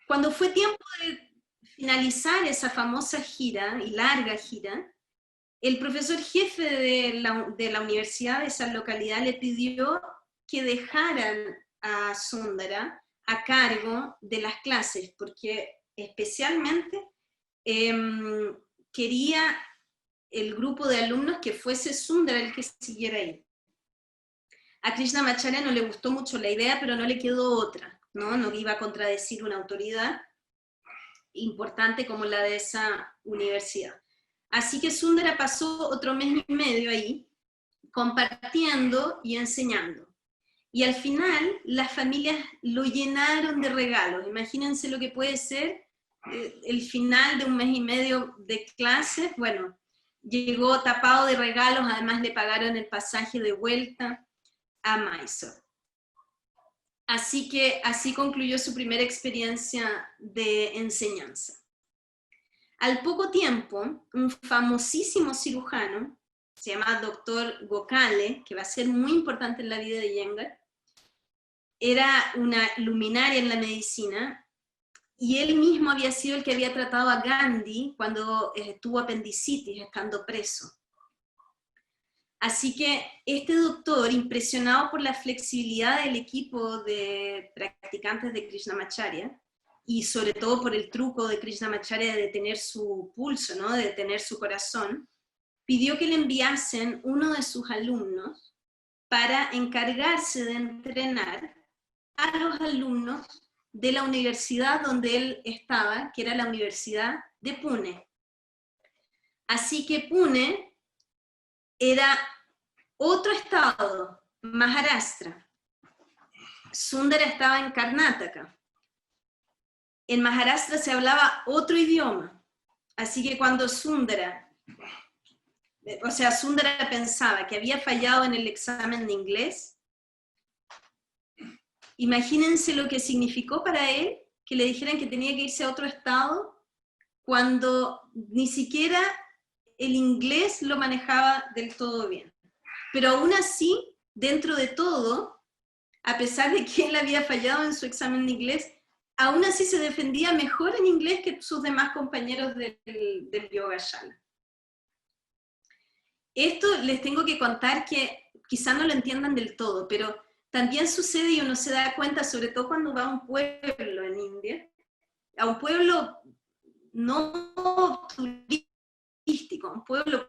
Speaker 1: Cuando fue tiempo de finalizar esa famosa gira, y larga gira, el profesor jefe de la universidad de esa localidad le pidió que dejaran a Sundara a cargo de las clases, porque especialmente quería el grupo de alumnos que fuese Sundara el que siguiera ahí. A Krishnamacharya no le gustó mucho la idea, pero no le quedó otra, ¿no? No iba a contradecir una autoridad importante como la de esa universidad. Así que Sundara pasó otro mes y medio ahí, compartiendo y enseñando. Y al final, las familias lo llenaron de regalos. Imagínense lo que puede ser el final de un mes y medio de clases. Bueno, llegó tapado de regalos, además le pagaron el pasaje de vuelta a Mysore. Así que así concluyó su primera experiencia de enseñanza. Al poco tiempo, un famosísimo cirujano, se llama Dr. Gokhale, que va a ser muy importante en la vida de Iyengar, era una luminaria en la medicina, y él mismo había sido el que había tratado a Gandhi cuando tuvo apendicitis, estando preso. Así que este doctor, impresionado por la flexibilidad del equipo de practicantes de Krishnamacharya, y sobre todo por el truco de Krishnamacharya de detener su pulso, ¿no? De detener su corazón, pidió que le enviasen uno de sus alumnos para encargarse de entrenar a los alumnos de la universidad donde él estaba, que era la Universidad de Pune. Así que Pune era otro estado, Maharashtra. Sundara estaba en Karnataka. En Maharashtra se hablaba otro idioma, así que cuando Sundara pensaba que había fallado en el examen de inglés, imagínense lo que significó para él que le dijeran que tenía que irse a otro estado cuando ni siquiera el inglés lo manejaba del todo bien. Pero aún así, dentro de todo, a pesar de que él había fallado en su examen de inglés, aún así se defendía mejor en inglés que sus demás compañeros del Yogashala. Esto les tengo que contar que quizá no lo entiendan del todo, pero también sucede y uno se da cuenta, sobre todo cuando va a un pueblo en India, a un pueblo no turístico, un pueblo,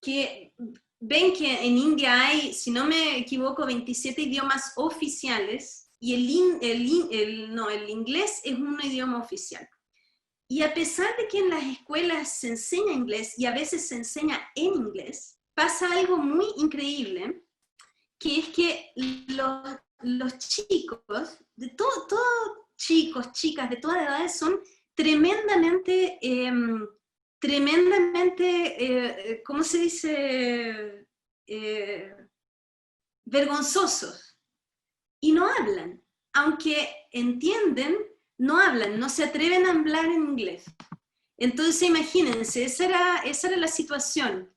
Speaker 1: que ven que en India hay, si no me equivoco, 27 idiomas oficiales, y el inglés es un idioma oficial. Y a pesar de que en las escuelas se enseña inglés, y a veces se enseña en inglés, pasa algo muy increíble, que es que los chicos, de todo chicos, chicas, de todas edades, son tremendamente, ¿cómo se dice? Vergonzosos. Y no hablan. Aunque entienden, no hablan, no se atreven a hablar en inglés. Entonces imagínense, esa era la situación.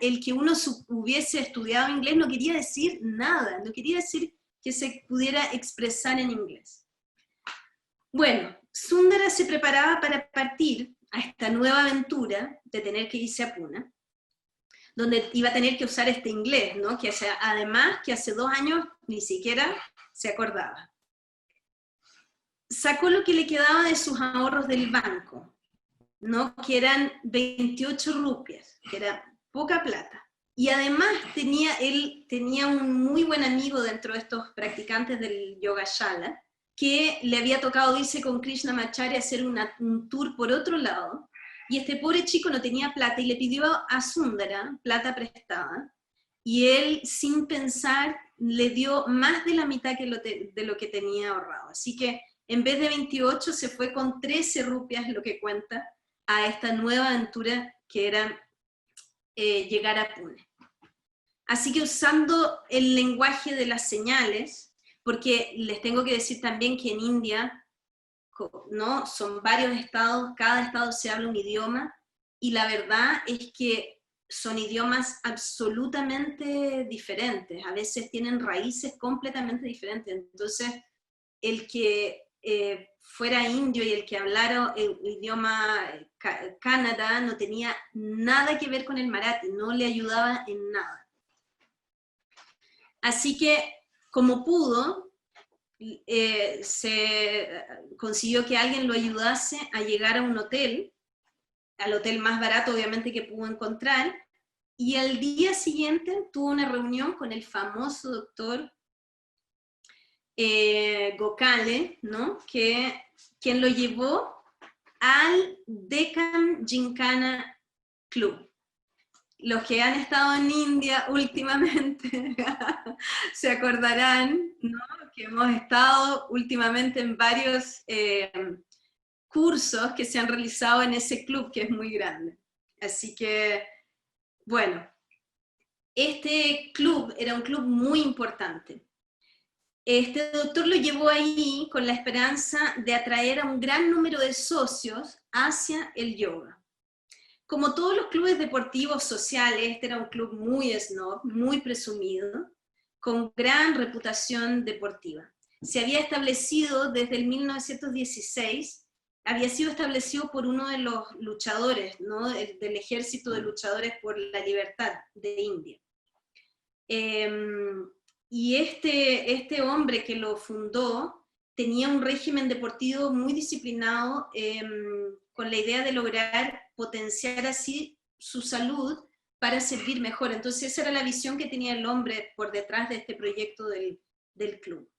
Speaker 1: El que uno hubiese estudiado inglés no quería decir nada, no quería decir que se pudiera expresar en inglés. Bueno, Sundara se preparaba para partir a esta nueva aventura de tener que irse a Pune, donde iba a tener que usar este inglés, ¿no? Además que hace 2 años ni siquiera se acordaba. Sacó lo que le quedaba de sus ahorros del banco, ¿no? Que eran 28 rupias, que era poca plata. Y además él tenía un muy buen amigo dentro de estos practicantes del Yogashala, que le había tocado irse con Krishnamacharya a hacer un tour por otro lado, y este pobre chico no tenía plata y le pidió a Sundara plata prestada, y él sin pensar le dio más de la mitad de lo que tenía ahorrado. Así que en vez de 28 se fue con 13 rupias, lo que cuenta, a esta nueva aventura que era llegar a Pune. Así que usando el lenguaje de las señales, porque les tengo que decir también que en India, ¿no? Son varios estados, cada estado se habla un idioma, y la verdad es que son idiomas absolutamente diferentes, a veces tienen raíces completamente diferentes, entonces el que fuera indio y el que hablara el idioma Canadá no tenía nada que ver con el marathi, no le ayudaba en nada. Así que, como pudo, se consiguió que alguien lo ayudase a llegar a un hotel, al hotel más barato obviamente que pudo encontrar, y al día siguiente tuvo una reunión con el famoso doctor Gokhale, ¿no? Quien lo llevó al Deccan Gymkhana Club. Los que han estado en India últimamente se acordarán, ¿no? Que hemos estado últimamente en varios cursos que se han realizado en ese club, que es muy grande. Así que, bueno, este club era un club muy importante. Este doctor lo llevó ahí con la esperanza de atraer a un gran número de socios hacia el yoga. Como todos los clubes deportivos sociales, este era un club muy snob, muy presumido, con gran reputación deportiva. Se había establecido desde el 1916, había sido establecido por uno de los luchadores, ¿no? Del ejército de luchadores por la libertad de India. Y este hombre que lo fundó tenía un régimen deportivo muy disciplinado, con la idea de lograr potenciar así su salud para servir mejor. Entonces esa era la visión que tenía el hombre por detrás de este proyecto del club.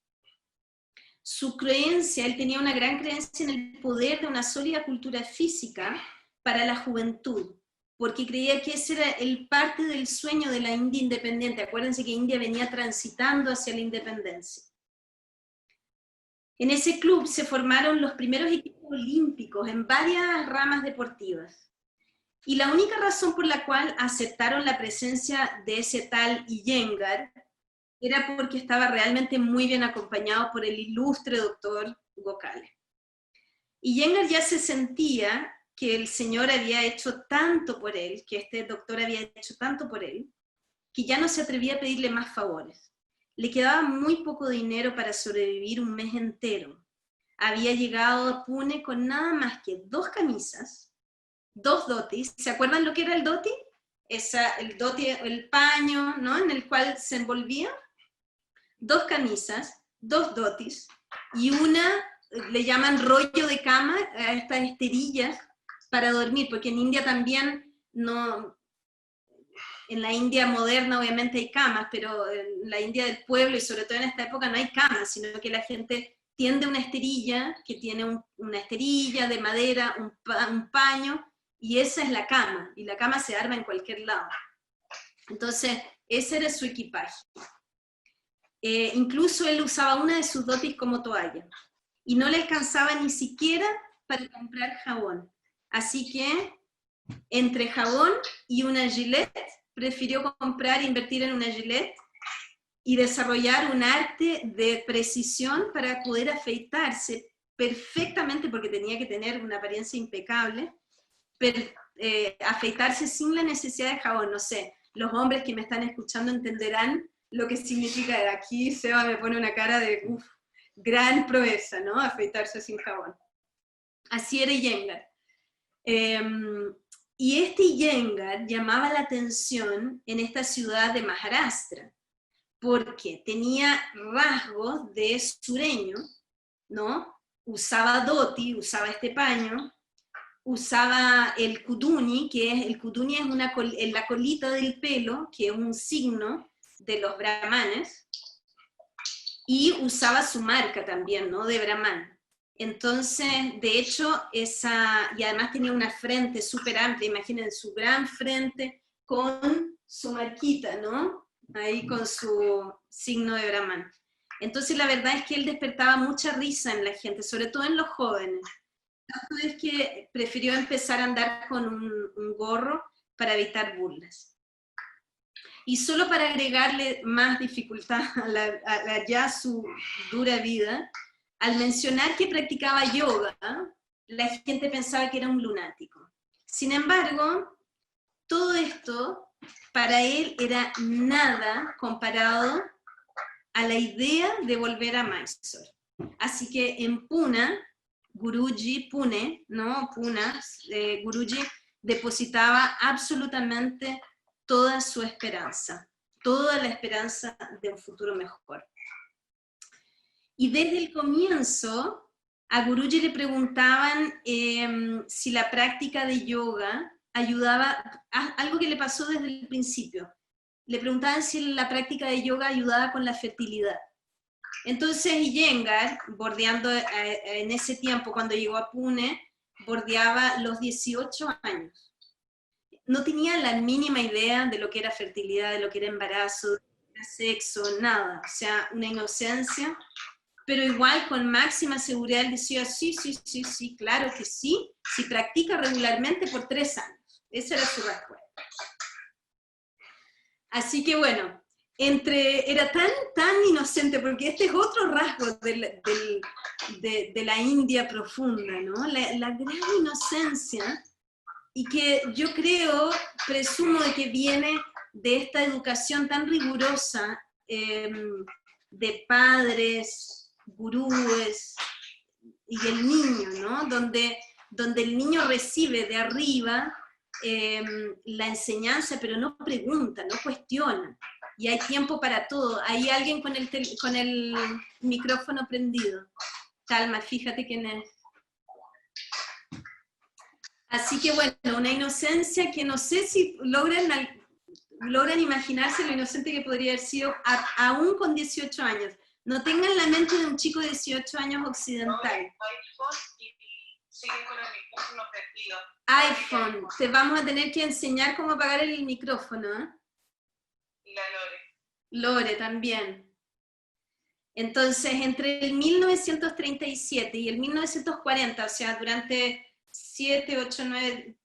Speaker 1: Su creencia, él tenía una gran creencia en el poder de una sólida cultura física para la juventud, porque creía que ese era el parte del sueño de la India independiente. Acuérdense que India venía transitando hacia la independencia. En ese club se formaron los primeros equipos olímpicos en varias ramas deportivas. Y la única razón por la cual aceptaron la presencia de ese tal Iyengar era porque estaba realmente muy bien acompañado por el ilustre doctor Gokhale. Iyengar ya se sentía que el Señor había hecho tanto por él, que este doctor había hecho tanto por él, que ya no se atrevía a pedirle más favores. Le quedaba muy poco dinero para sobrevivir un mes entero. Había llegado a Pune con nada más que 2 camisas, 2 dhotis. ¿Se acuerdan lo que era el dhoti? El dhoti, el paño, ¿no? En el cual se envolvía. 2 camisas, 2 dhotis, y una, le llaman rollo de cama, a estas esterillas para dormir, porque en India también no, en la India moderna obviamente hay camas, pero en la India del pueblo y sobre todo en esta época no hay camas, sino que la gente tiende una esterilla, que tiene una esterilla de madera, un paño, y esa es la cama, y la cama se arma en cualquier lado. Entonces, ese era su equipaje. Incluso él usaba una de sus dhotis como toalla, y no le alcanzaba ni siquiera para comprar jabón. Así que, entre jabón y una Gillette, prefirió comprar e invertir en una Gillette y desarrollar un arte de precisión para poder afeitarse perfectamente, porque tenía que tener una apariencia impecable, pero afeitarse sin la necesidad de jabón. No sé, los hombres que me están escuchando entenderán lo que significa. Aquí Seba me pone una cara de gran proeza, ¿no? Afeitarse sin jabón. Así era Iyengar. Y este Iyengar llamaba la atención en esta ciudad de Maharashtra, porque tenía rasgos de sureño, ¿no? Usaba dhoti, usaba este paño, usaba el kuduni, el kuduni es la colita del pelo, que es un signo de los brahmanes, y usaba su marca también, ¿no? De brahman. Entonces, de hecho, y además tenía una frente súper amplia, imaginen su gran frente con su marquita, ¿no? Ahí con su signo de brahman. Entonces, la verdad es que él despertaba mucha risa en la gente, sobre todo en los jóvenes. Tanto es que prefirió empezar a andar con un gorro para evitar burlas. Y solo para agregarle más dificultad a ya su dura vida, al mencionar que practicaba yoga, la gente pensaba que era un lunático. Sin embargo, todo esto para él era nada comparado a la idea de volver a Mysore. Así que en Pune, Guruji depositaba absolutamente toda su esperanza, toda la esperanza de un futuro mejor. Y desde el comienzo, a Guruji le preguntaban si la práctica de yoga ayudaba, algo que le pasó desde el principio, le preguntaban si la práctica de yoga ayudaba con la fertilidad. Entonces Iyengar, bordeando en ese tiempo, cuando llegó a Pune, bordeaba los 18 años. No tenía la mínima idea de lo que era fertilidad, de lo que era embarazo, de lo que era sexo, nada. O sea, una inocencia, pero igual con máxima seguridad él decía, sí, claro que sí, si practica regularmente por 3 años. Esa era su respuesta. Así que bueno, era tan inocente, porque este es otro rasgo de la India profunda, ¿no? La gran inocencia, y que yo presumo de que viene de esta educación tan rigurosa de padres, gurúes, y el niño, ¿no? Donde el niño recibe de arriba la enseñanza, pero no pregunta, no cuestiona, y hay tiempo para todo. Hay alguien con el micrófono prendido. Calma, fíjate quién es. Así que bueno, una inocencia que no sé si logran imaginarse lo inocente que podría haber sido aún con 18 años. No tengan la mente de un chico de 18 años occidental. iPhone, te vamos a tener que enseñar cómo apagar el micrófono, ¿eh?
Speaker 2: Y la Lore.
Speaker 1: Lore también. Entonces, entre el 1937 y el 1940, o sea, durante 7, 8, 9,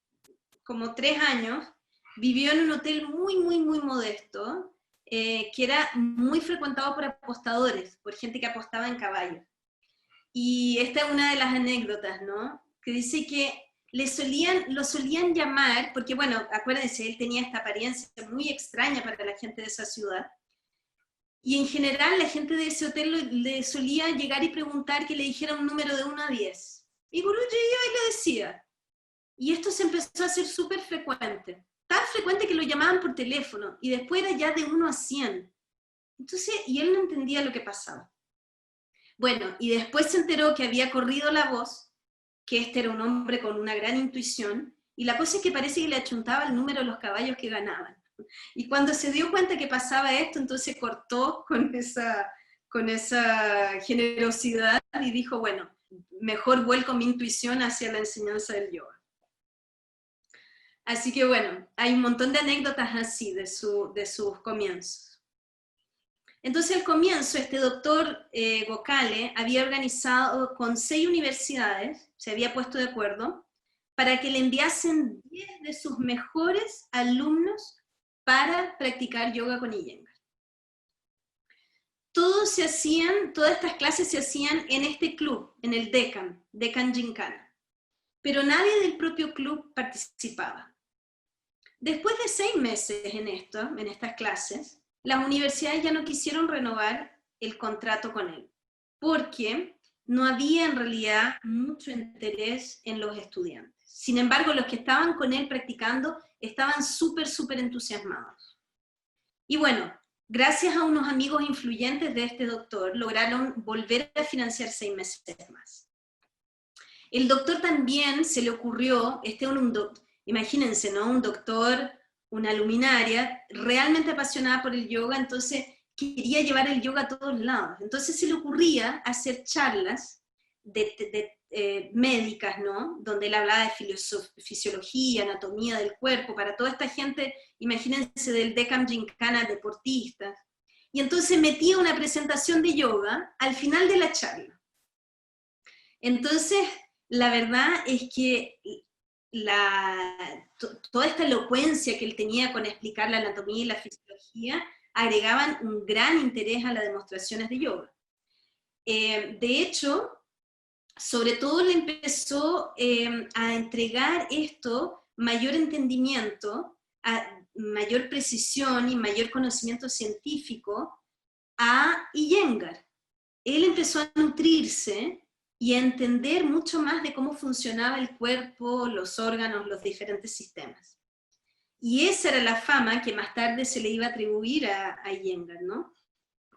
Speaker 1: como 3 años, vivió en un hotel muy modesto, que era muy frecuentado por apostadores, por gente que apostaba en caballos. Y esta es una de las anécdotas, ¿no? Que dice que lo solían llamar, porque bueno, acuérdense, él tenía esta apariencia muy extraña para la gente de esa ciudad, y en general la gente de ese hotel le solía llegar y preguntar que le dijera un número de 1 a 10. Y Guruji iba y le decía. Y esto se empezó a hacer súper frecuente. Tan frecuente que lo llamaban por teléfono, y después era ya de 1 a 100. Entonces, y él no entendía lo que pasaba. Bueno, y después se enteró que había corrido la voz, que este era un hombre con una gran intuición, y la cosa es que parece que le achuntaba el número de los caballos que ganaban. Y cuando se dio cuenta que pasaba esto, entonces cortó con esa generosidad y dijo, bueno, mejor vuelco mi intuición hacia la enseñanza del yoga. Así que bueno, hay un montón de anécdotas así de sus comienzos. Entonces al comienzo este doctor Gokhale había organizado con 6 universidades, se había puesto de acuerdo, para que le enviasen 10 de sus mejores alumnos para practicar yoga con Iyengar. Todas estas clases se hacían en este club, en el Deccan Gymkhana, pero nadie del propio club participaba. Después de 6 meses en estas clases, las universidades ya no quisieron renovar el contrato con él, porque no había en realidad mucho interés en los estudiantes. Sin embargo, los que estaban con él practicando estaban súper entusiasmados. Y bueno, gracias a unos amigos influyentes de este doctor, lograron volver a financiar 6 meses más. El doctor también se le ocurrió, imagínense, ¿no? Un doctor, una luminaria, realmente apasionada por el yoga, entonces quería llevar el yoga a todos lados. Entonces se le ocurría hacer charlas médicas, ¿no? Donde él hablaba de fisiología, anatomía del cuerpo, para toda esta gente, imagínense, del Deccan Gymkhana, deportistas. Y entonces metía una presentación de yoga al final de la charla. Entonces, la verdad es que toda esta elocuencia que él tenía con explicar la anatomía y la fisiología, agregaban un gran interés a las demostraciones de yoga. De hecho, sobre todo le empezó a entregar esto mayor entendimiento, a mayor precisión y mayor conocimiento científico a Iyengar. Él empezó a nutrirse y a entender mucho más de cómo funcionaba el cuerpo, los órganos, los diferentes sistemas. Y esa era la fama que más tarde se le iba a atribuir a Iyengar, ¿no?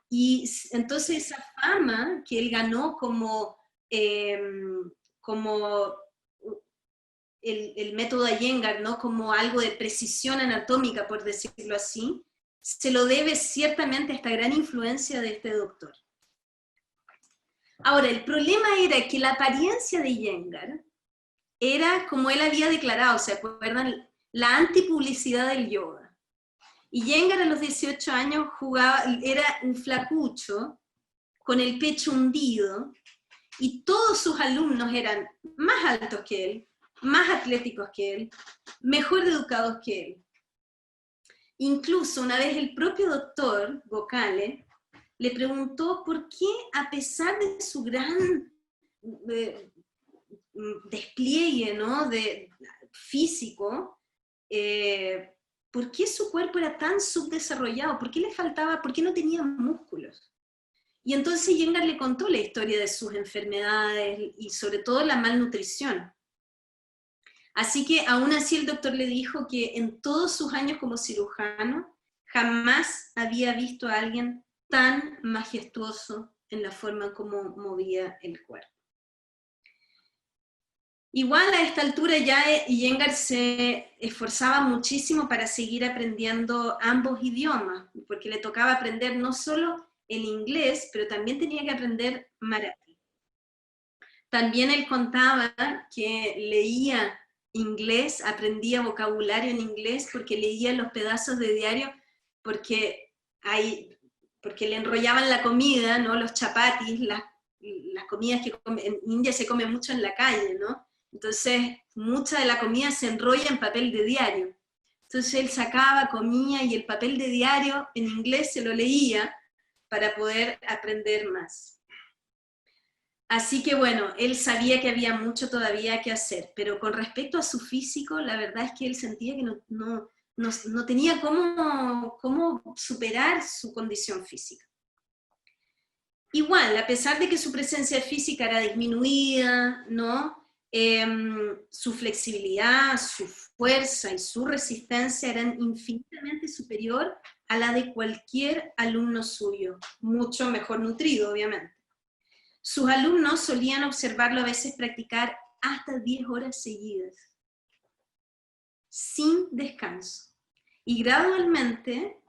Speaker 1: Y entonces esa fama que él ganó como el método Iyengar, ¿no? Como algo de precisión anatómica, por decirlo así, se lo debe ciertamente a esta gran influencia de este doctor. Ahora, el problema era que la apariencia de Iyengar era, como él había declarado, ¿se acuerdan? La antipublicidad del yoga. Iyengar a los 18 años era un flacucho, con el pecho hundido, y todos sus alumnos eran más altos que él, más atléticos que él, mejor educados que él. Incluso una vez el propio doctor Gokhale le preguntó por qué, a pesar de su gran despliegue, ¿no? Físico, ¿por qué su cuerpo era tan subdesarrollado? ¿Por qué le faltaba? ¿Por qué no tenía músculos? Y entonces Iyengar le contó la historia de sus enfermedades y sobre todo la malnutrición. Así que aún así el doctor le dijo que en todos sus años como cirujano jamás había visto a alguien tan majestuoso en la forma como movía el cuerpo. Igual a esta altura ya Iyengar se esforzaba muchísimo para seguir aprendiendo ambos idiomas, porque le tocaba aprender no solo el inglés, pero también tenía que aprender marathi. También él contaba que leía inglés, aprendía vocabulario en inglés porque leía los pedazos de diario, porque le enrollaban la comida, ¿no? Los chapatis, las comidas que en India se come mucho en la calle, ¿no? Entonces, mucha de la comida se enrolla en papel de diario. Entonces él sacaba, comía, y el papel de diario en inglés se lo leía para poder aprender más. Así que bueno, él sabía que había mucho todavía que hacer, pero con respecto a su físico, la verdad es que él sentía que no tenía cómo superar su condición física. Igual, a pesar de que su presencia física era disminuida, ¿no? Su flexibilidad, su fuerza y su resistencia eran infinitamente superior a la de cualquier alumno suyo, mucho mejor nutrido, obviamente. Sus alumnos solían observarlo a veces practicar hasta 10 horas seguidas, sin descanso. Y gradualmente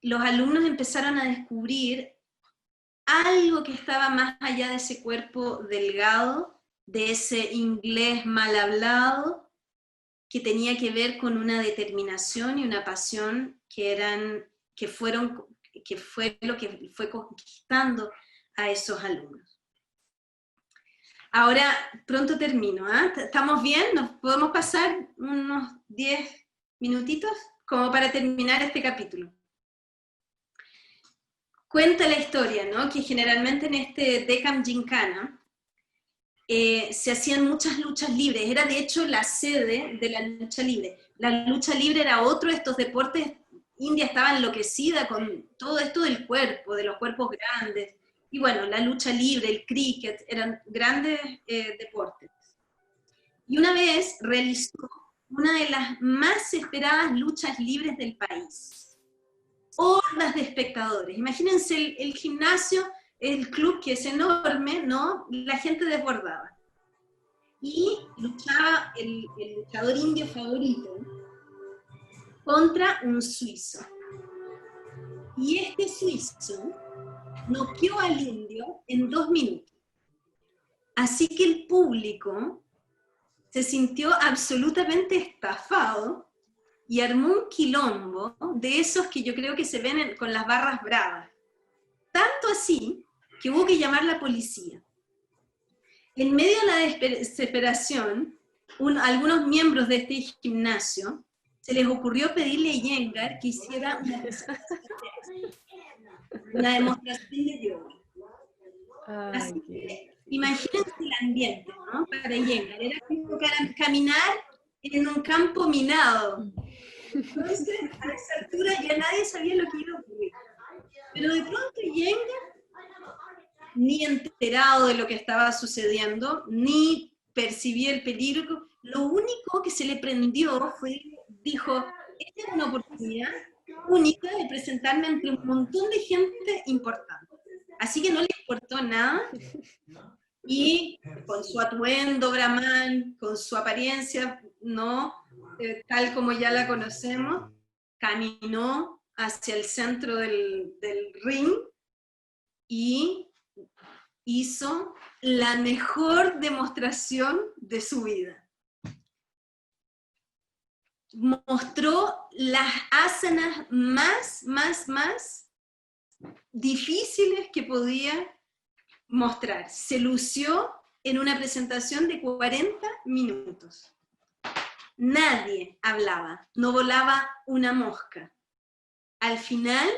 Speaker 1: los alumnos empezaron a descubrir algo que estaba más allá de ese cuerpo delgado, de ese inglés mal hablado, que tenía que ver con una determinación y una pasión que fue lo que fue conquistando a esos alumnos. Ahora, pronto termino, ¿eh? ¿Estamos bien? ¿Nos podemos pasar unos 10 minutitos como para terminar este capítulo? Cuenta la historia, ¿no? Que generalmente en este Deccan Gincana se hacían muchas luchas libres, era de hecho la sede de la lucha libre. La lucha libre era otro de estos deportes. India estaba enloquecida con todo esto del cuerpo, de los cuerpos grandes, y bueno, la lucha libre, el cricket, eran grandes deportes. Y una vez realizó una de las más esperadas luchas libres del país. Hordas de espectadores. Imagínense el gimnasio, el club que es enorme, ¿no? La gente desbordaba. Y luchaba el luchador indio favorito contra un suizo. Y este suizo noqueó al indio en 2 minutos. Así que el público se sintió absolutamente estafado y armó un quilombo de esos que yo creo que se ven con las barras bravas. Tanto así que hubo que llamar a la policía. En medio de la desesperación, algunos miembros de este gimnasio se les ocurrió pedirle a Iyengar que hiciera una demostración de yoga. Así que imagínense el ambiente, ¿no? Para Iyengar, era como caminar en un campo minado. Entonces, a esa altura ya nadie sabía lo que iba a ocurrir. Pero de pronto Iyengar, ni enterado de lo que estaba sucediendo, ni percibía el peligro, lo único que se le prendió dijo, esta es una oportunidad única de presentarme ante un montón de gente importante. Así que no le importó nada, y con su atuendo brahman, con su apariencia, no tal como ya la conocemos, caminó hacia el centro del ring y hizo la mejor demostración de su vida. Mostró las asanas más difíciles que podía mostrar. Se lució en una presentación de 40 minutos. Nadie hablaba, no volaba una mosca. Al final,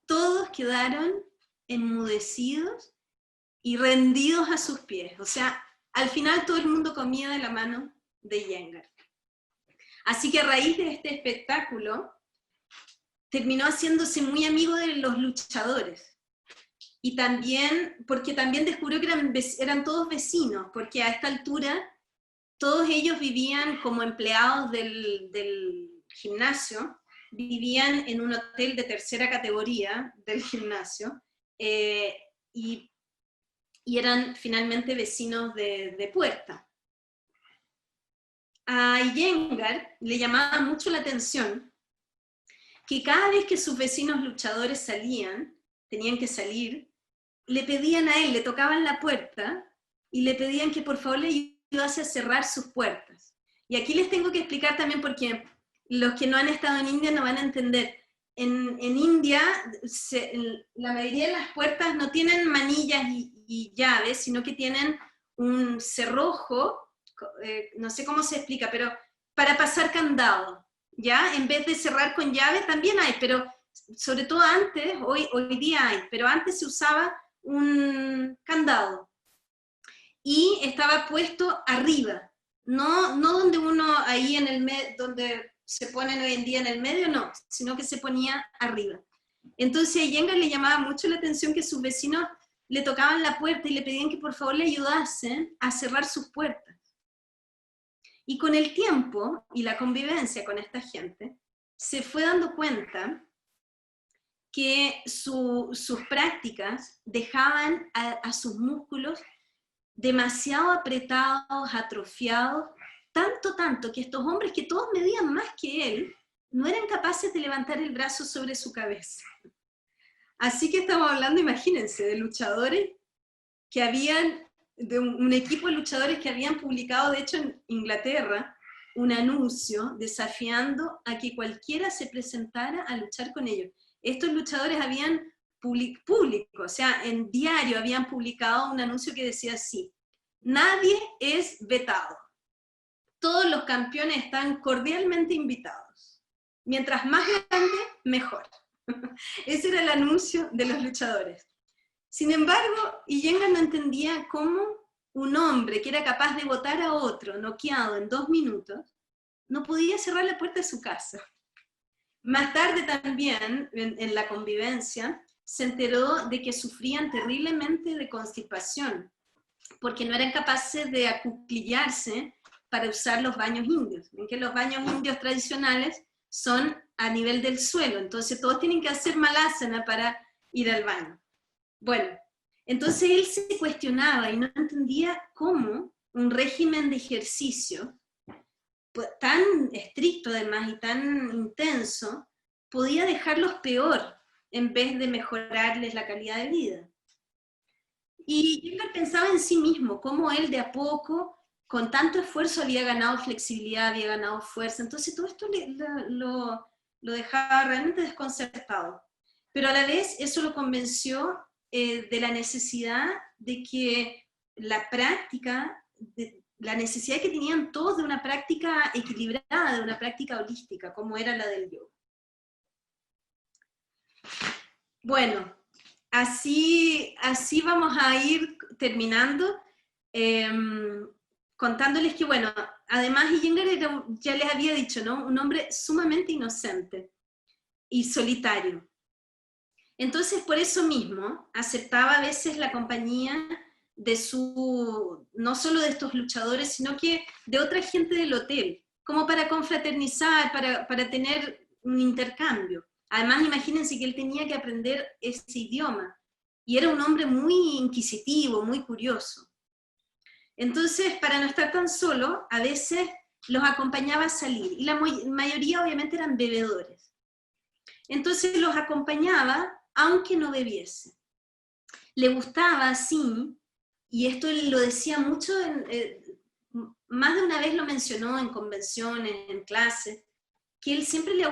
Speaker 1: todos quedaron enmudecidos y rendidos a sus pies. O sea, al final todo el mundo comía de la mano de Iyengar. Así que a raíz de este espectáculo, terminó haciéndose muy amigo de los luchadores. Y también, porque también descubrió que eran todos vecinos, porque a esta altura todos ellos vivían como empleados del gimnasio, vivían en un hotel de tercera categoría del gimnasio, y eran finalmente vecinos de puerta. A Iyengar le llamaba mucho la atención que cada vez que sus vecinos luchadores salían, tenían que salir, le pedían a él, le tocaban la puerta y le pedían que por favor le ayudase a cerrar sus puertas. Y aquí les tengo que explicar también, porque los que no han estado en India no van a entender. En India la mayoría de las puertas no tienen manillas y llaves, sino que tienen un cerrojo, no sé cómo se explica, pero para pasar candado, ¿ya? En vez de cerrar con llave también hay, pero sobre todo antes, hoy día hay, pero antes se usaba un candado y estaba puesto arriba, no donde uno ahí en el medio, donde se ponen hoy en día en el medio, no, sino que se ponía arriba. Entonces a Iyengar le llamaba mucho la atención que sus vecinos le tocaban la puerta y le pedían que por favor le ayudasen a cerrar sus puertas. Y con el tiempo y la convivencia con esta gente, se fue dando cuenta que sus prácticas dejaban a sus músculos demasiado apretados, atrofiados, tanto que estos hombres, que todos medían más que él, no eran capaces de levantar el brazo sobre su cabeza. Así que estamos hablando, imagínense, de luchadores que habían, de un equipo de luchadores que habían publicado, de hecho en Inglaterra, un anuncio desafiando a que cualquiera se presentara a luchar con ellos. Estos luchadores habían público, o sea, en diario habían publicado un anuncio que decía así: nadie es vetado, todos los campeones están cordialmente invitados, mientras más grande, mejor. Ese era el anuncio de los luchadores. Sin embargo, Iyengar no entendía cómo un hombre que era capaz de botar a otro noqueado en 2 minutos no podía cerrar la puerta de su casa. Más tarde también, en la convivencia, se enteró de que sufrían terriblemente de constipación, porque no eran capaces de acuclillarse para usar los baños indios. Ven que los baños indios tradicionales son a nivel del suelo, entonces todos tienen que hacer malasana para ir al baño. Bueno, entonces él se cuestionaba y no entendía cómo un régimen de ejercicio tan estricto además y tan intenso podía dejarlos peor en vez de mejorarles la calidad de vida. Y Iyengar pensaba en sí mismo, cómo él de a poco, con tanto esfuerzo, había ganado flexibilidad, había ganado fuerza. Entonces todo esto lo dejaba realmente desconcertado. Pero a la vez eso lo convenció de la necesidad de que la práctica la necesidad que tenían todos de una práctica equilibrada, de una práctica holística, como era la del yoga. Bueno, así vamos a ir terminando, contándoles que, bueno, además Iyengar era, ya les había dicho, ¿no?, un hombre sumamente inocente y solitario. Entonces, por eso mismo, aceptaba a veces la compañía de no solo de estos luchadores, sino que de otra gente del hotel, como para confraternizar, para tener un intercambio. Además, imagínense que él tenía que aprender ese idioma, y era un hombre muy inquisitivo, muy curioso. Entonces, para no estar tan solo, a veces los acompañaba a salir, y la mayoría obviamente eran bebedores. Entonces los acompañaba, aunque no bebiese. Le gustaba, sí, y esto él lo decía mucho, más de una vez lo mencionó en convenciones, en clases, que él siempre le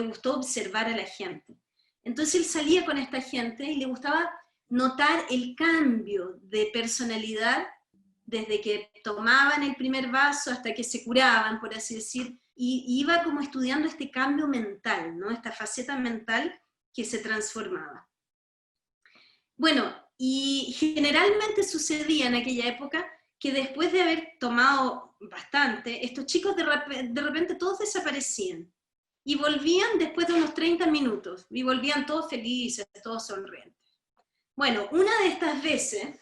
Speaker 1: gustó observar a la gente. Entonces él salía con esta gente y le gustaba notar el cambio de personalidad desde que tomaban el primer vaso hasta que se curaban, por así decir, y iba como estudiando este cambio mental, ¿no?, esta faceta mental que se transformaba. Bueno, y generalmente sucedía en aquella época que después de haber tomado bastante, estos chicos de repente todos desaparecían, y volvían después de unos 30 minutos, y volvían todos felices, todos sonrientes. Bueno, una de estas veces,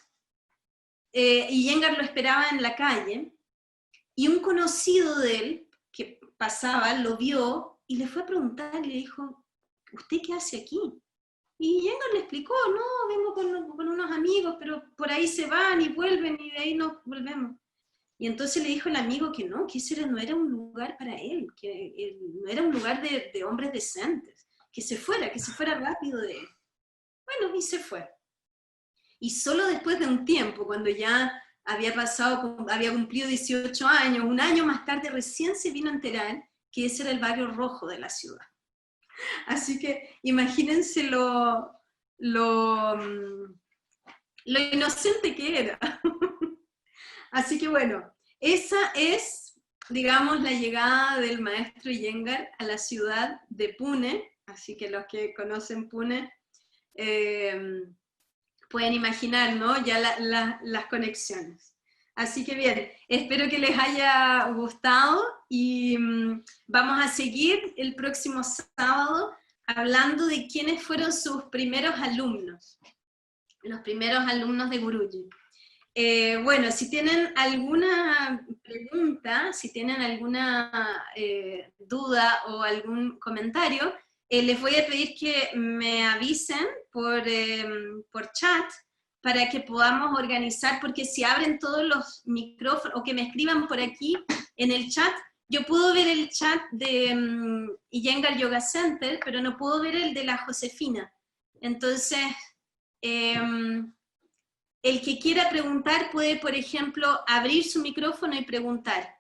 Speaker 1: Iyengar lo esperaba en la calle, y un conocido de él, que pasaba, lo vio, y le fue a preguntar, y le dijo, ¿usted qué hace aquí? Y Iyengar le explicó, no, vengo con unos amigos, pero por ahí se van y vuelven, y de ahí nos volvemos. Y entonces le dijo el amigo que no, que ese no era un lugar para él, que no era un lugar de hombres decentes, que se fuera rápido de él. Bueno, y se fue. Y solo después de un tiempo, cuando ya había cumplido 18 años, un año más tarde recién se vino a enterar que ese era el barrio rojo de la ciudad. Así que imagínense lo inocente que era. Así que bueno, esa es, digamos, la llegada del maestro Iyengar a la ciudad de Pune, así que los que conocen Pune pueden imaginar, ¿no?, ya las conexiones. Así que bien, espero que les haya gustado, y vamos a seguir el próximo sábado hablando de quiénes fueron sus primeros alumnos, los primeros alumnos de Guruji. Bueno, si tienen alguna pregunta, si tienen alguna duda o algún comentario, les voy a pedir que me avisen por chat para que podamos organizar, porque si abren todos los micrófonos, o que me escriban por aquí en el chat, yo puedo ver el chat de Iyengar Yoga Center, pero no puedo ver el de la Josefina. Entonces, el que quiera preguntar puede, por ejemplo, abrir su micrófono y preguntar.